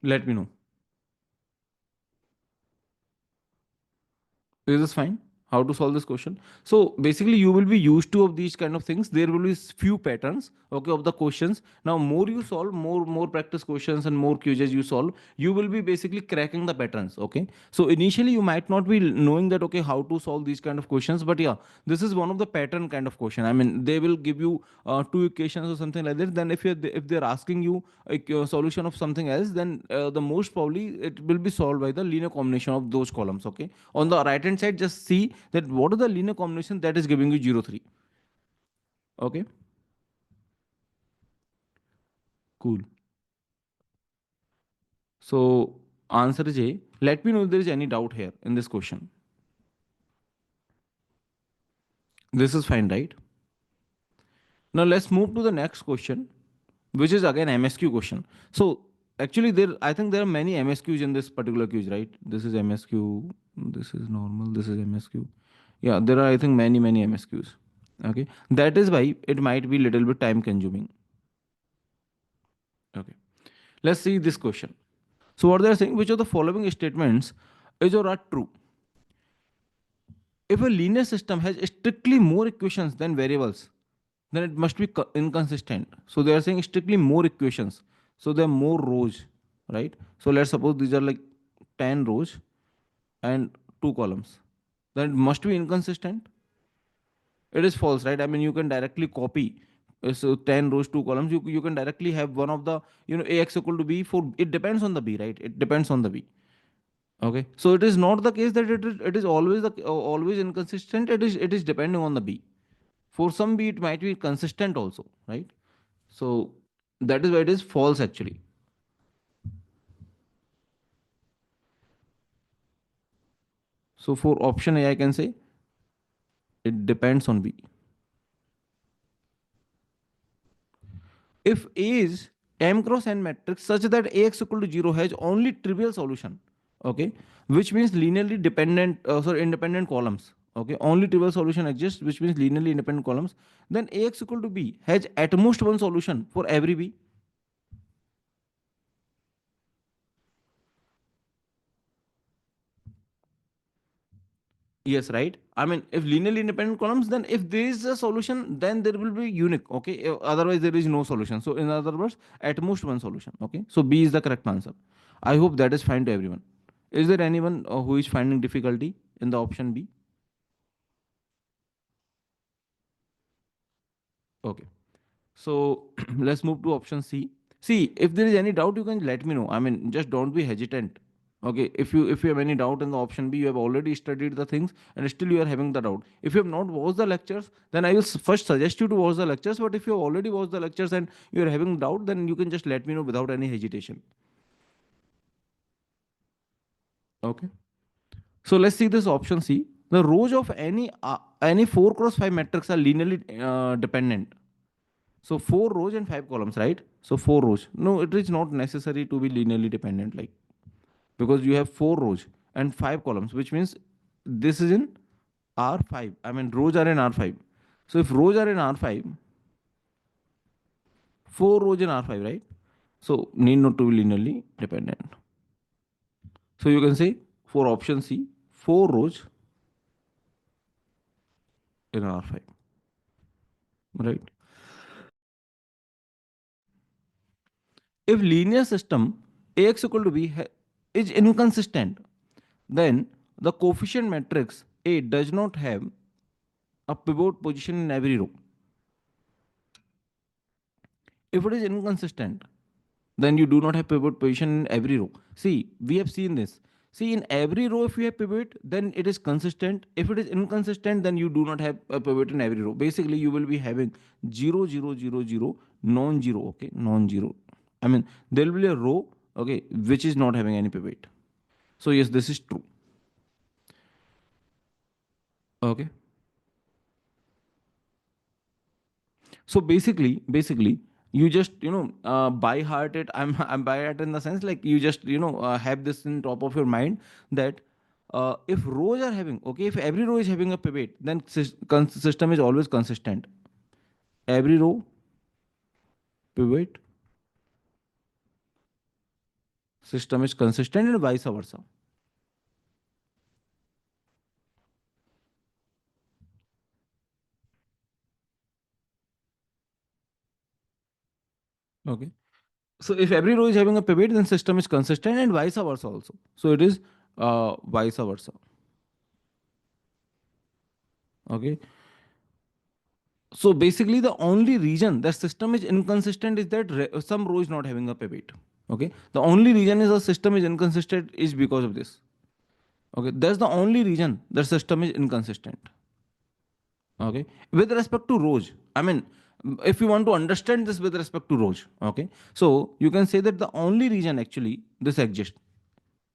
Let me know. Is this fine? How to solve this question? So basically, you will be used to of these kind of things. There will be few patterns, okay, of the questions. Now, more you solve, more practice questions and more quizzes you solve, you will be basically cracking the patterns. Okay. So initially, you might not be knowing that okay how to solve these kind of questions, but yeah, this is one of the pattern kind of question. I mean, they will give you two equations or something like that. Then if they're asking you a solution of something else, then the most probably it will be solved by the linear combination of those columns. Okay. On the right hand side, just see that what is the linear combination that is giving you 0, 3. Okay. Cool. So answer is A. Let me know if there is any doubt here in this question. This is fine, right? Now let's move to the next question, which is again MSQ question. So actually I think there are many MSQs in this particular quiz, right? This is MSQ, this is normal, this is MSQ. Yeah, there are I think many MSQs. Okay. That is why it might be little bit time consuming. Okay. Let's see this question. So what they are saying, which of the following statements is or are true? If a linear system has strictly more equations than variables, then it must be inconsistent. So they are saying strictly more equations. So there are more rows, right? So let's suppose these are like 10 rows and 2 columns. Then it must be inconsistent. It is false, right? I mean, you can directly copy. So 10 rows, 2 columns. You can directly have one of the, AX equal to B for, it depends on the B, right? It depends on the B. Okay. So it is not the case that it is always always inconsistent. It is depending on the B. For some B, it might be consistent also, right? So that is why it is false actually. So for option A, I can say it depends on B. If A is M cross N matrix such that AX equal to 0 has only trivial solution. Okay, which means linearly dependent, sorry, independent columns. Okay, only trivial solution exists, which means linearly independent columns. Then Ax equal to B has at most one solution for every B. Yes, right. I mean, if linearly independent columns, then if there is a solution, then there will be unique. Okay, otherwise there is no solution. So in other words, at most one solution. Okay, so B is the correct answer. I hope that is fine to everyone. Is there anyone who is finding difficulty in the option B? Okay. So let's move to option C. See, if there is any doubt, you can let me know. I mean, just don't be hesitant. Okay, if you have any doubt in the option B, you have already studied the things and still you are having the doubt. If you have not watched the lectures, then I will first suggest you to watch the lectures. But if you have already watched the lectures and you are having doubt, then you can just let me know without any hesitation. Okay. So let's see this option C. The rows of any 4 cross 5 matrix are linearly dependent. So four rows and five columns, right? So four rows. No, it is not necessary to be linearly dependent, like, because you have four rows and five columns, which means this is in R5. I mean, rows are in R5. So if rows are in R5, four rows in R5, right? So need not to be linearly dependent. So you can say for option C, four rows in R5, right? If linear system Ax equal to B is inconsistent, then the coefficient matrix A does not have a pivot position in every row. If it is inconsistent, then you do not have pivot position in every row. See, we have seen this. See, in every row, if you have pivot, then it is consistent. If it is inconsistent, then you do not have a pivot in every row. Basically, you will be having 0, 0, 0, 0, non-zero. Okay, non-zero. I mean, there will be a row, okay, which is not having any pivot. So yes, this is true. Okay. So basically you just by heart it. I'm by heart in the sense, like, you just have this in top of your mind that if rows are having, okay, if every row is having a pivot, then system is always consistent. Every row pivot, system is consistent, and vice versa. Okay. So if every row is having a pivot, then system is consistent, and vice versa also. So it is vice versa. Okay. So basically, the only reason the system is inconsistent is that some row is not having a pivot. Okay, the only reason is the system is inconsistent is because of this. Okay, that's the only reason the system is inconsistent. Okay, with respect to rows, I mean, if you want to understand this with respect to rows, okay, so you can say that the only reason actually this exists,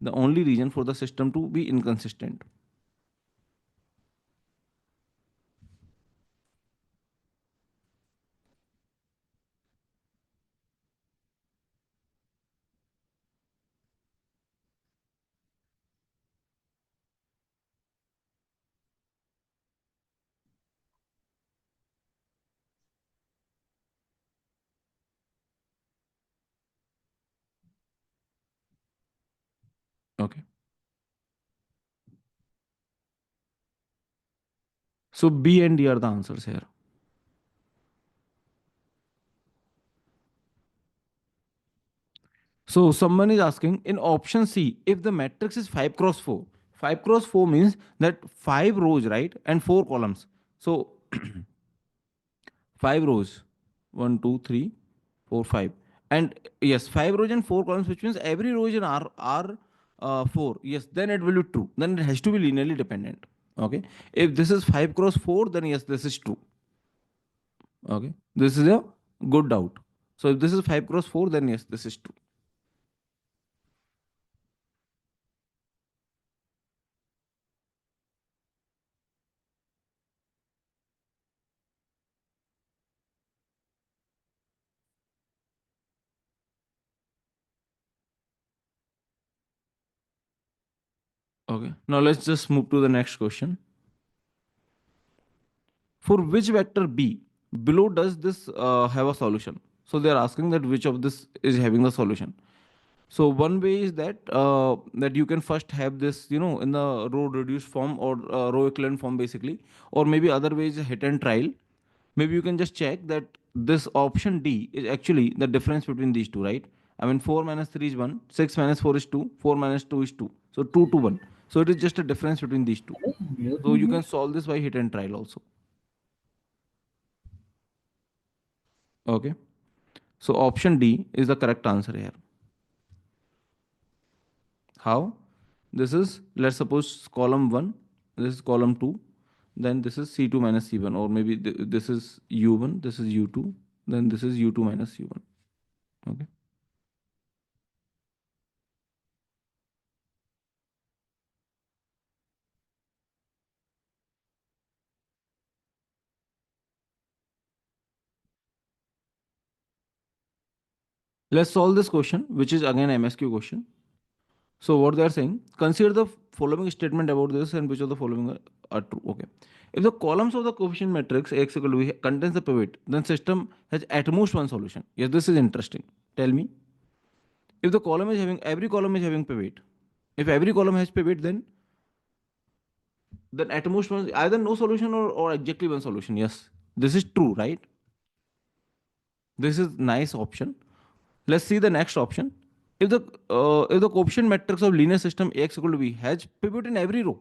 the only reason for the system to be inconsistent. Okay, so B and D are the answers here. So someone is asking in option C, if the matrix is 5 cross 4, 5 cross 4 means that 5 rows, right? And 4 columns. So 5 rows, one, 2, 3, 4, 5. And yes, 5 rows and 4 columns, which means every row is in R 4. Yes, then it will be true. Then it has to be linearly dependent. Okay. If this is 5 cross 4, then yes, this is true. Okay. This is a good doubt. So if this is 5 cross 4, then yes, this is true. Okay. Now let's just move to the next question. For which vector b below does this have a solution? So they are asking that which of this is having the solution. So one way is that you can first have this, in the row reduced form or row equivalent form basically, or maybe other way is hit and trial. Maybe you can just check that this option D is actually the difference between these two, right? I mean, 4 minus 3 is 1, 6 minus 4 is 2, 4 minus 2 is 2. So 2 to 1. So it is just a difference between these two. So you can solve this by hit and trial also. Okay. So option D is the correct answer here. How? This is, let's suppose, column 1, this is column 2, then this is C2 minus C1, or maybe this is U1, this is U2, then this is U2 minus U1. Okay. Let's solve this question, which is again MSQ question. So what they are saying, consider the following statement about this and which of the following are true. Okay. If the columns of the coefficient matrix Ax equal to B contains the pivot, then system has at most one solution. Yes, this is interesting. Tell me, if the column is having, every column is having pivot, if every column has pivot, then at most one, either no solution or exactly one solution. Yes, this is true, right? This is nice option. Let's see the next option. If the coefficient matrix of linear system Ax equal to B has pivot in every row,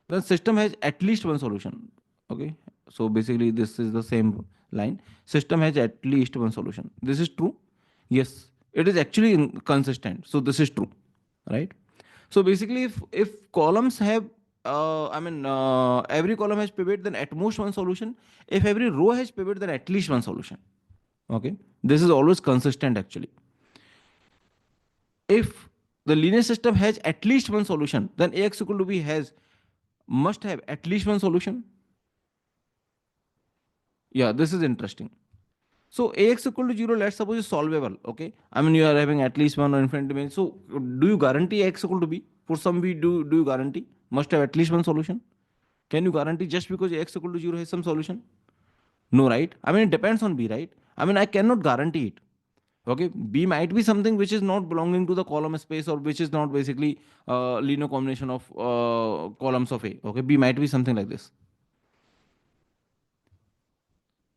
then system has at least one solution. Okay. So basically this is the same line. System has at least one solution. This is true. Yes. It is actually consistent. So this is true. Right. So basically if columns have every column has pivot, then at most one solution. If every row has pivot, then at least one solution. Okay. This is always consistent actually. If the linear system has at least one solution, then Ax equal to B has must have at least one solution. Yeah, this is interesting. So Ax equal to 0, let's suppose is solvable. Okay. I mean, you are having at least one or infinite domain. So do you guarantee X equal to B? For some B, do you guarantee? Must have at least one solution? Can you guarantee just because X equal to 0 has some solution? No, right? I mean, it depends on B, right? I mean, I cannot guarantee it. Okay, B might be something which is not belonging to the column space, or which is not basically linear combination of columns of A. Okay, B might be something like this.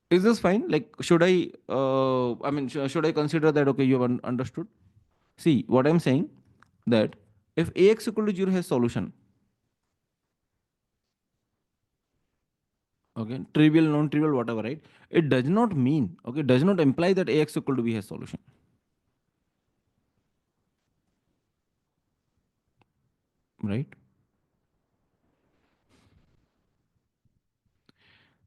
Is this fine? Like, should I? Should I consider that? Okay, you have understood. See what I'm saying, that if Ax equal to 0 has solution, okay, trivial, non-trivial, whatever, right? It does not mean, okay, does not imply that Ax equal to B has solution, right?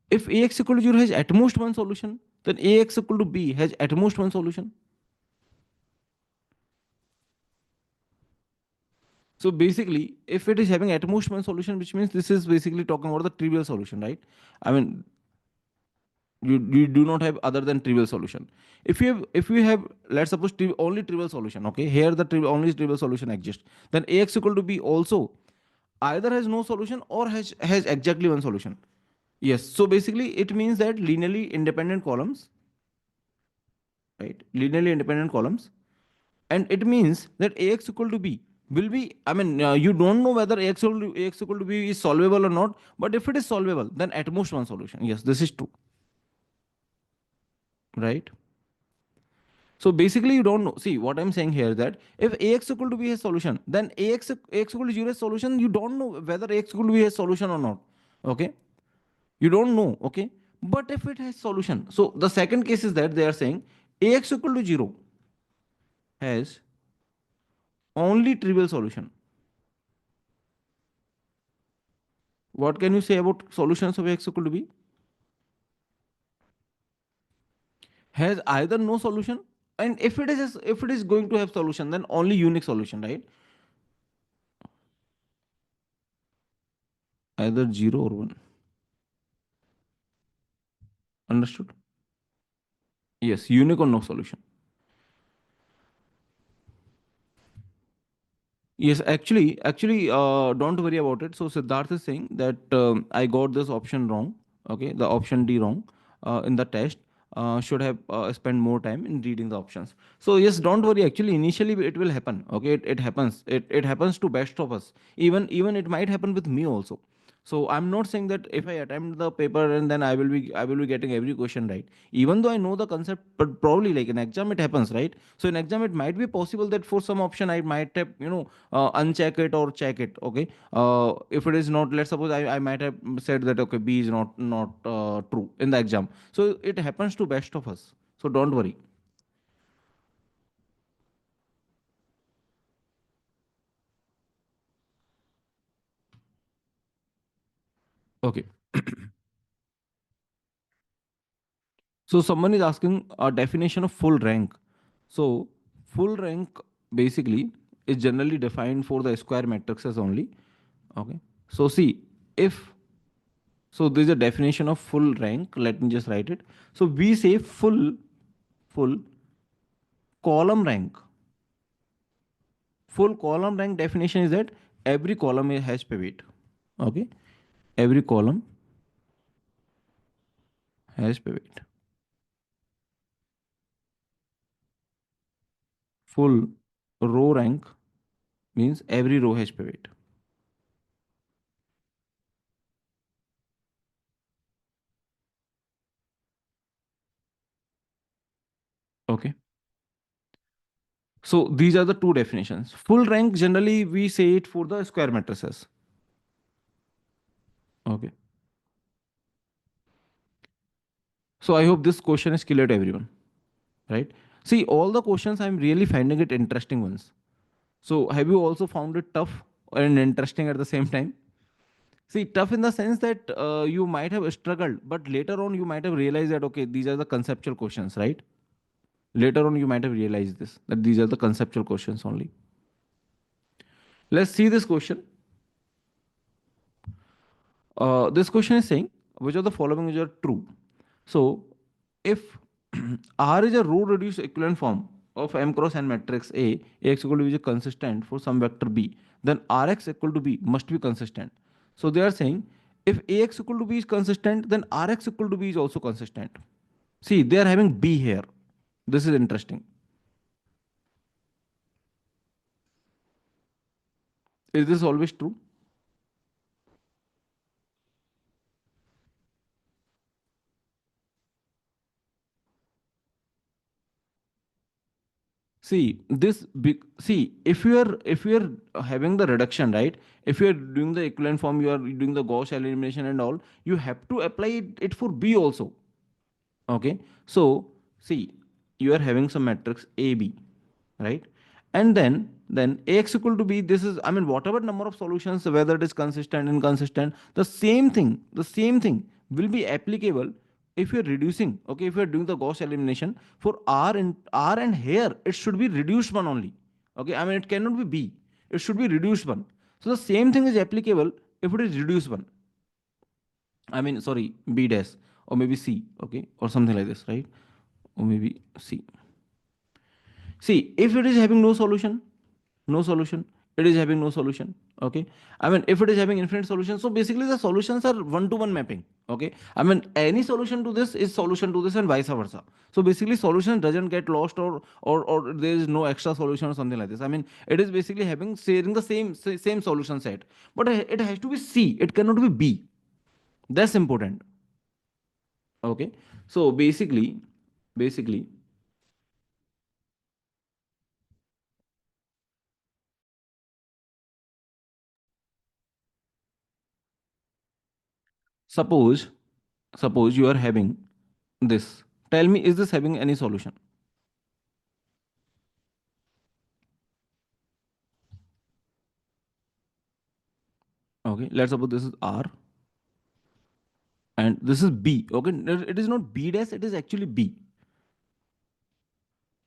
If Ax equal to 0 has at most one solution, then Ax equal to B has at most one solution. So basically, if it is having at most one solution, which means this is basically talking about the trivial solution, right? I mean, you do not have other than trivial solution. If you have, let's suppose only trivial solution, okay, here the only trivial solution exists, then Ax equal to B also either has no solution or has exactly one solution. Yes. So basically, it means that linearly independent columns, right? Linearly independent columns, and it means that Ax equal to B will be, I mean, you don't know whether Ax equal to B is solvable or not, but if it is solvable, then at most one solution. Yes, this is true, right? So basically, you don't know. See what I'm saying here, that if Ax equal to B has solution, then Ax equal to 0 has solution. You don't know whether Ax equal to B has solution or not. Okay, you don't know. Okay, but if it has solution, so the second case is that they are saying Ax equal to 0 has only trivial solution. What can you say about solutions of X equal to B? Has either no solution, and if it is going to have solution, then only unique solution, right? Either 0 or 1. Understood? Yes, unique or no solution. Yes, don't worry about it. So Siddharth is saying that I got this option wrong. Okay, the option D wrong in the test. Should have spent more time in reading the options. So yes, don't worry. Actually, initially it will happen. Okay, it happens. It happens to best of us. Even it might happen with me also. So I'm not saying that if I attempt the paper and then I will be getting every question right. Even though I know the concept, but probably like in exam it happens, right? So in exam it might be possible that for some option I might have uncheck it or check it. Okay, if it is not, let's suppose I might have said that okay, B is not true in the exam. So it happens to best of us. So don't worry. Okay. So someone is asking a definition of full rank. So full rank basically is generally defined for the square matrices only. Okay. So see, if so there's a definition of full rank. Let me just write it. So we say full column rank. Full column rank definition is that every column has pivot. Okay. Every column has pivot. Full row rank means every row has pivot. Okay. So these are the two definitions. Full rank generally we say it for the square matrices. Okay. So I hope this question is clear to everyone, right? See, all the questions I'm really finding it interesting ones. So have you also found it tough and interesting at the same time? See, tough in the sense that you might have struggled, but later on you might have realized that okay, these are the conceptual questions, right? Later on you might have realized this that these are the conceptual questions only. Let's see this question. This question is saying which of the following is are true. So if R is a row reduced equivalent form of M cross N matrix A, AX equal to B is consistent for some vector B, then RX equal to B must be consistent. So they are saying if AX equal to B is consistent, then RX equal to B is also consistent. See, they are having B here. This is interesting. Is this always true? See, if you are having the reduction, right? If you are doing the equivalent form, you are doing the Gauss elimination and all, you have to apply it for B also. Okay. So see, you are having some matrix AB, right? And then AX equal to B, this is, I mean, whatever number of solutions, whether it is consistent, inconsistent, the same thing will be applicable if you're reducing, okay, if you're doing the Gauss elimination for R and here, it should be reduced one only. Okay, I mean it cannot be B, it should be reduced one. So the same thing is applicable if it is reduced one. I mean, sorry, B dash or maybe C, okay, or something like this, right? Or maybe C. See, if it is having no solution, no solution, it is having no solution. Okay. I mean, if it is having infinite solutions, so basically the solutions are one-to-one mapping. Okay. I mean, any solution to this is solution to this and vice versa. So basically, solution doesn't get lost or there is no extra solution or something like this. I mean, it is basically having sharing the same solution set, but it has to be C. It cannot be B. That's important. Okay. So basically, suppose suppose you are having this. Tell me, is this having any solution? Okay. Let's suppose this is R and this is B. Okay. It is not B dash. It is actually B.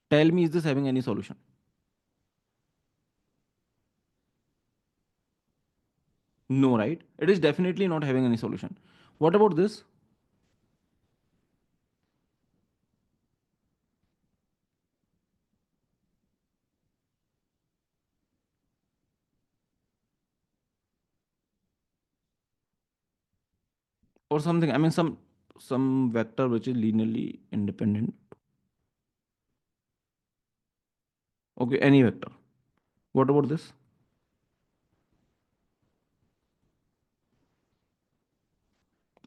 Tell me, is this having any solution? No, right? It is definitely not having any solution. What about this? or something. I mean, some vector which is linearly independent. Okay, any vector. What about this?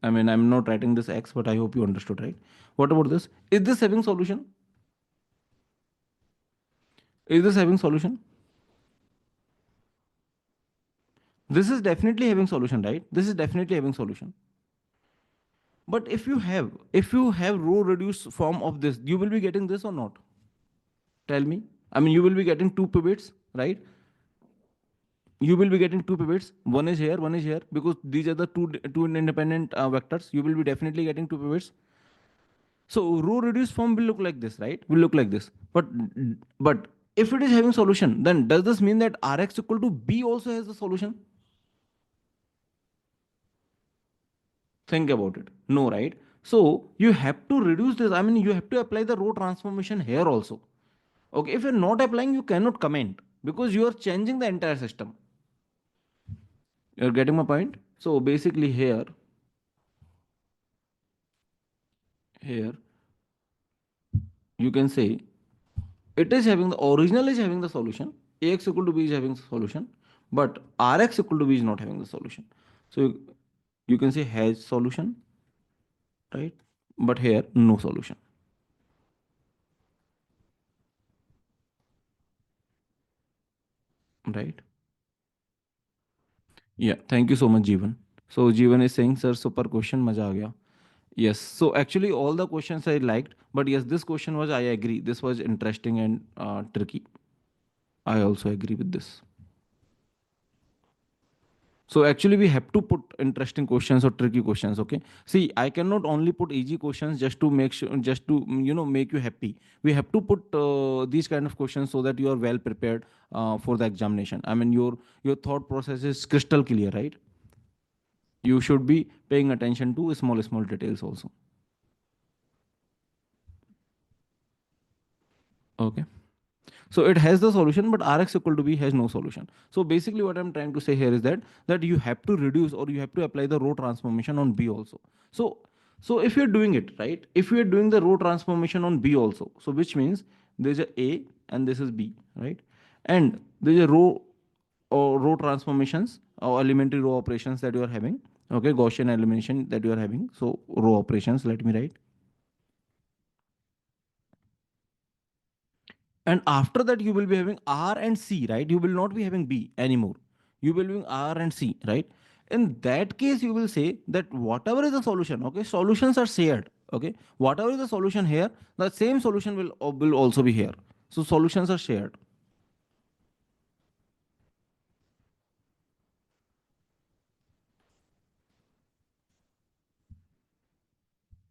I mean, I'm not writing this x, but I hope you understood, right? What about this? Is this having solution? Is this having solution? This is definitely having solution, right? This is definitely having solution. But if you have row reduced form of this, you will be getting this or not? Tell me. I mean, you will be getting two pivots, right? You will be getting two pivots. One is here, one is here, because these are the two independent vectors. You will be definitely getting two pivots. So row reduced form will look like this, right? Will look like this. But if it is having solution, then does this mean that Rx equal to B also has the solution? Think about it. No, right? So you have to reduce this. I mean, you have to apply the row transformation here also. Okay, if you're not applying, you cannot comment because you are changing the entire system. You're getting my point? So basically here you can say it is having the original is having the solution. Ax equal to b is having the solution, but Rx equal to b is not having the solution. So you can say has solution, right? But here no solution, right? Yeah, thank you so much, Jeevan. So Jeevan is saying, sir, super question, maja aa gaya. Yes. So actually, all the questions I liked, but yes, this question was, I agree. This was interesting and tricky. I also agree with this. So actually, we have to put interesting questions or tricky questions. Okay. See, I cannot only put easy questions just to make sure, just to make you happy. We have to put these kind of questions so that you are well prepared for the examination. I mean, your thought process is crystal clear, right? You should be paying attention to small details also. Okay. So it has the solution, but Rx equal to B has no solution. So basically what I'm trying to say here is that you have to reduce or you have to apply the row transformation on B also. So so if you're doing it, right, if you're doing the row transformation on B also, so which means there's a and this is B, right? And there's a row or row transformations or elementary row operations that you are having. Okay, Gaussian elimination that you are having. So row operations, let me write. And after that you will be having R and C, right? You will not be having B anymore. You will be having R and C, right? In that case you will say that whatever is the solution, okay, solutions are shared. Okay, whatever is the solution here, the same solution will also be here. So solutions are shared.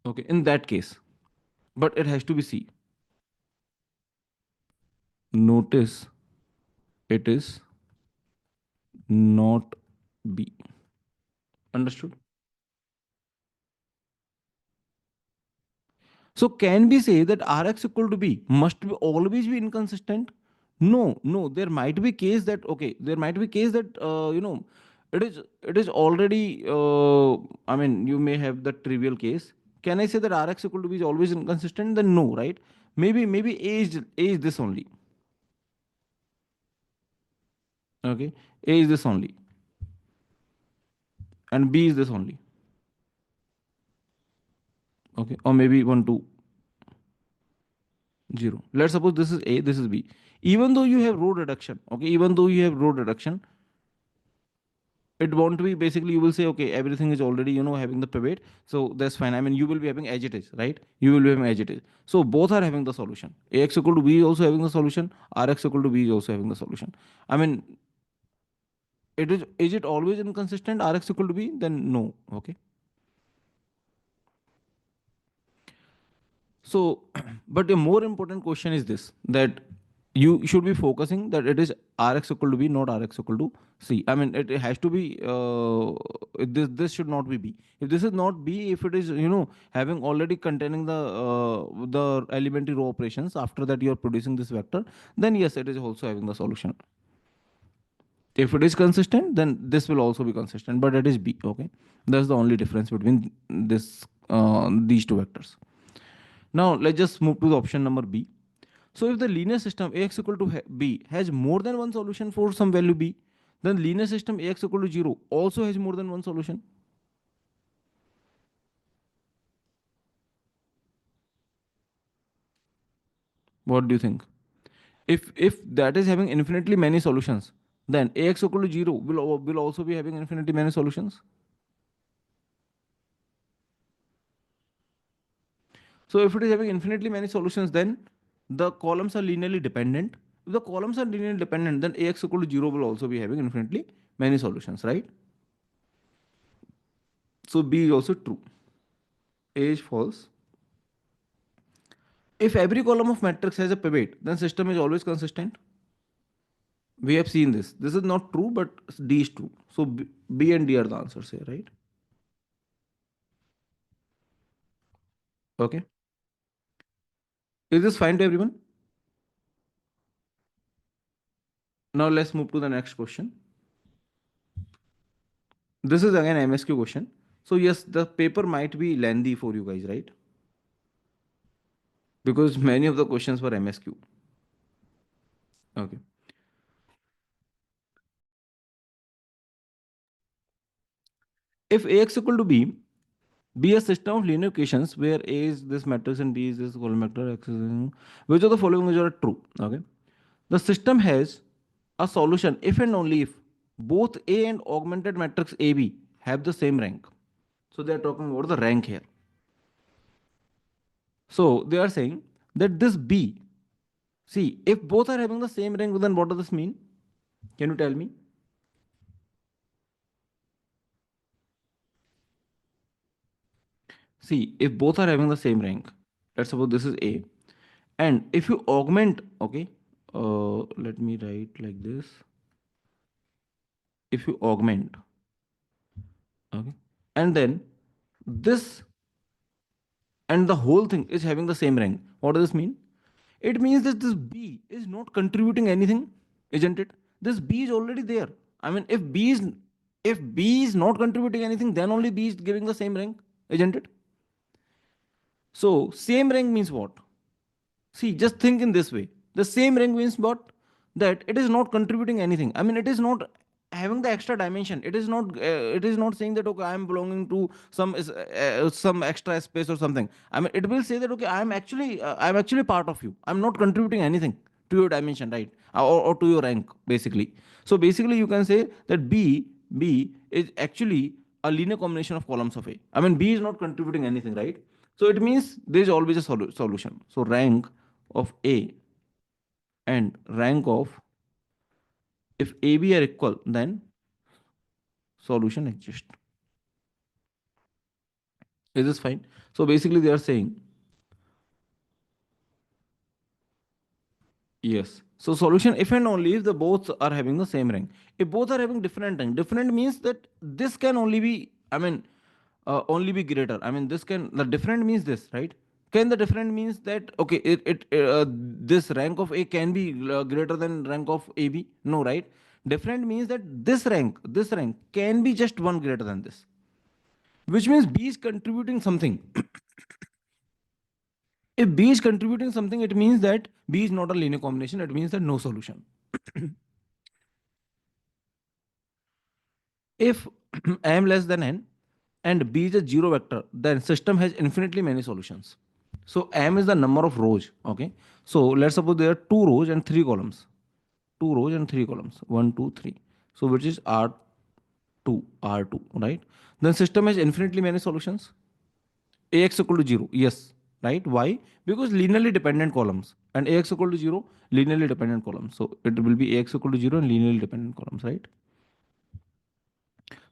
Okay, in that case, but it has to be C. Notice it is not B. Understood? So can we say that Rx equal to B must be always be inconsistent? No, no. There might be case that, okay, there might be case that it is already. I mean, you may have the trivial case. Can I say that Rx equal to B is always inconsistent? Then no, right? Maybe A is this only. Okay, A is this only, and B is this only. Okay, or maybe 1 2 0. Let's suppose this is A, this is B. Even though you have row reduction, okay, even though you have row reduction, it won't be, basically you will say okay, everything is already having the pivot, so that's fine. I mean, you will be having as it is, right? You will be having as it is. So both are having the solution. Ax equal to b is also having the solution. Rx equal to b is also having the solution. I mean, is it always inconsistent Rx equal to b? Then no. Okay. So, but a more important question is this, that you should be focusing that it is Rx equal to B, not Rx equal to C. I mean, it has to be, this should not be B. If this is not B, if it is, having already containing the elementary row operations, after that you are producing this vector, then yes, it is also having the solution. If it is consistent, then this will also be consistent, but it is B. Okay, that's the only difference between this these two vectors. Now let's just move to the option number B. So if the linear system Ax equal to B has more than one solution for some value B, then linear system Ax equal to 0 also has more than one solution. What do you think? If that is having infinitely many solutions, then Ax equal to 0 will also be having infinitely many solutions. So if it is having infinitely many solutions, then the columns are linearly dependent. If the columns are linearly dependent, then Ax equal to 0 will also be having infinitely many solutions, right? So B is also true. A is false. If every column of matrix has a pivot, then system is always consistent. We have seen this. This is not true, but D is true. So B and D are the answers here, right? Okay. Is this fine to everyone? Now let's move to the next question. This is again MSQ question. So yes, the paper might be lengthy for you guys, right? Because many of the questions were MSQ. Okay. If Ax equal to B, be a system of linear equations where A is this matrix and B is this column vector, X is, which of the following which are true? Okay. The system has a solution if and only if both A and augmented matrix AB have the same rank. So they are talking about the rank here. So they are saying that this B, see, if both are having the same rank, then what does this mean? Can you tell me? See, if both are having the same rank, let's suppose this is A, and if you augment, okay, let me write like this. If you augment, okay, and then this and the whole thing is having the same rank, what does this mean? It means that this B is not contributing anything, isn't it? This B is already there. I mean, if B is not contributing anything, then only B is giving the same rank, isn't it? So same rank means what? See, just think in this way. The same rank means what? That it is not contributing anything. I mean, it is not having the extra dimension. It is not. It is not saying that okay, I am belonging to some extra space or something. I mean, it will say that okay, I am actually part of you. I am not contributing anything to your dimension, right? Or to your rank, basically. So basically, you can say that B is actually a linear combination of columns of A. I mean, B is not contributing anything, right? So it means there is always a solution. So rank of A and rank of, if AB are equal, then solution exists. Is this fine? So basically they are saying yes. So solution if and only if the both are having the same rank. If both are having different rank, different means that this can only be, I mean, only be greater. I mean, this can, the different means this, right? Can the different means that okay, this rank of A can be greater than rank of AB? No, right? Different means that this rank can be just one greater than this, which means B is contributing something. If B is contributing something, it means that B is not a linear combination. It means that no solution. If m less than n and B is a zero vector, then system has infinitely many solutions. So m is the number of rows. Okay. So let's suppose there are two rows and three columns. Two rows and three columns. One, two, three. So which is R2, R2, right? Then system has infinitely many solutions. Ax equal to 0. Yes. Right? Why? Because linearly dependent columns. And Ax equal to 0, linearly dependent columns. So it will be Ax equal to 0 and linearly dependent columns, right?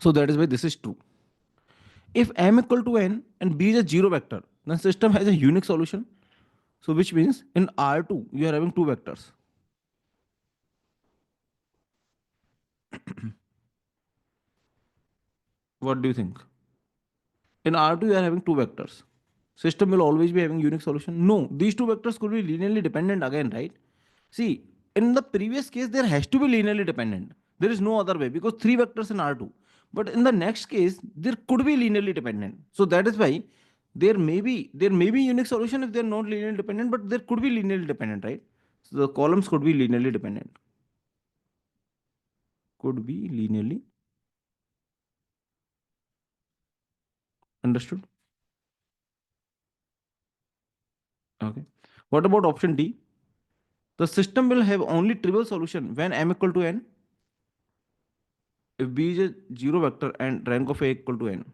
So that is why this is true. If m equal to n and b is a zero vector, then system has a unique solution. So which means in R2, you are having two vectors. What do you think? In R2, you are having two vectors. System will always be having unique solution. No, these two vectors could be linearly dependent again, right? See, in the previous case, there has to be linearly dependent. There is no other way because three vectors in R2. But in the next case, there could be linearly dependent. So that is why there may be unique solution if they are not linearly dependent, but there could be linearly dependent, right? So the columns could be linearly dependent. Could be linearly understood. Okay. What about option D? The system will have only trivial solution when m equal to n if b is a zero vector and rank of a equal to n.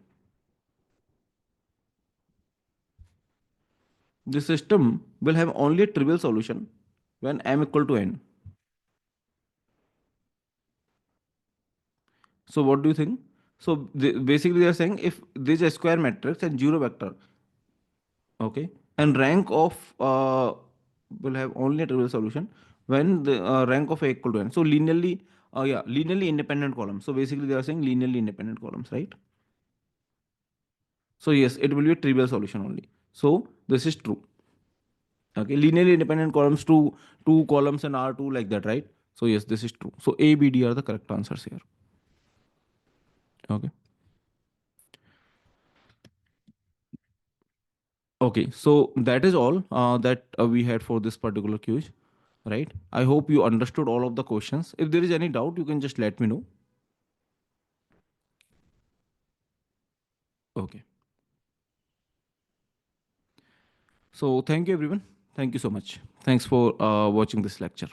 The system will have only a trivial solution when m equal to n. So what do you think? So basically they are saying if there is a square matrix and zero vector, okay, and rank of will have only a trivial solution when the rank of a equal to n. So linearly, yeah, linearly independent columns. So basically they are saying linearly independent columns, right? So yes, it will be a trivial solution only. So this is true. Okay, linearly independent columns, two columns and R2 like that, right? So yes, this is true. So A, B, D are the correct answers here. Okay. Okay, so that is all that we had for this particular quiz, right? I hope you understood all of the questions. If there is any doubt, you can just let me know. Okay. So thank you, everyone. Thank you so much. Thanks for watching this lecture.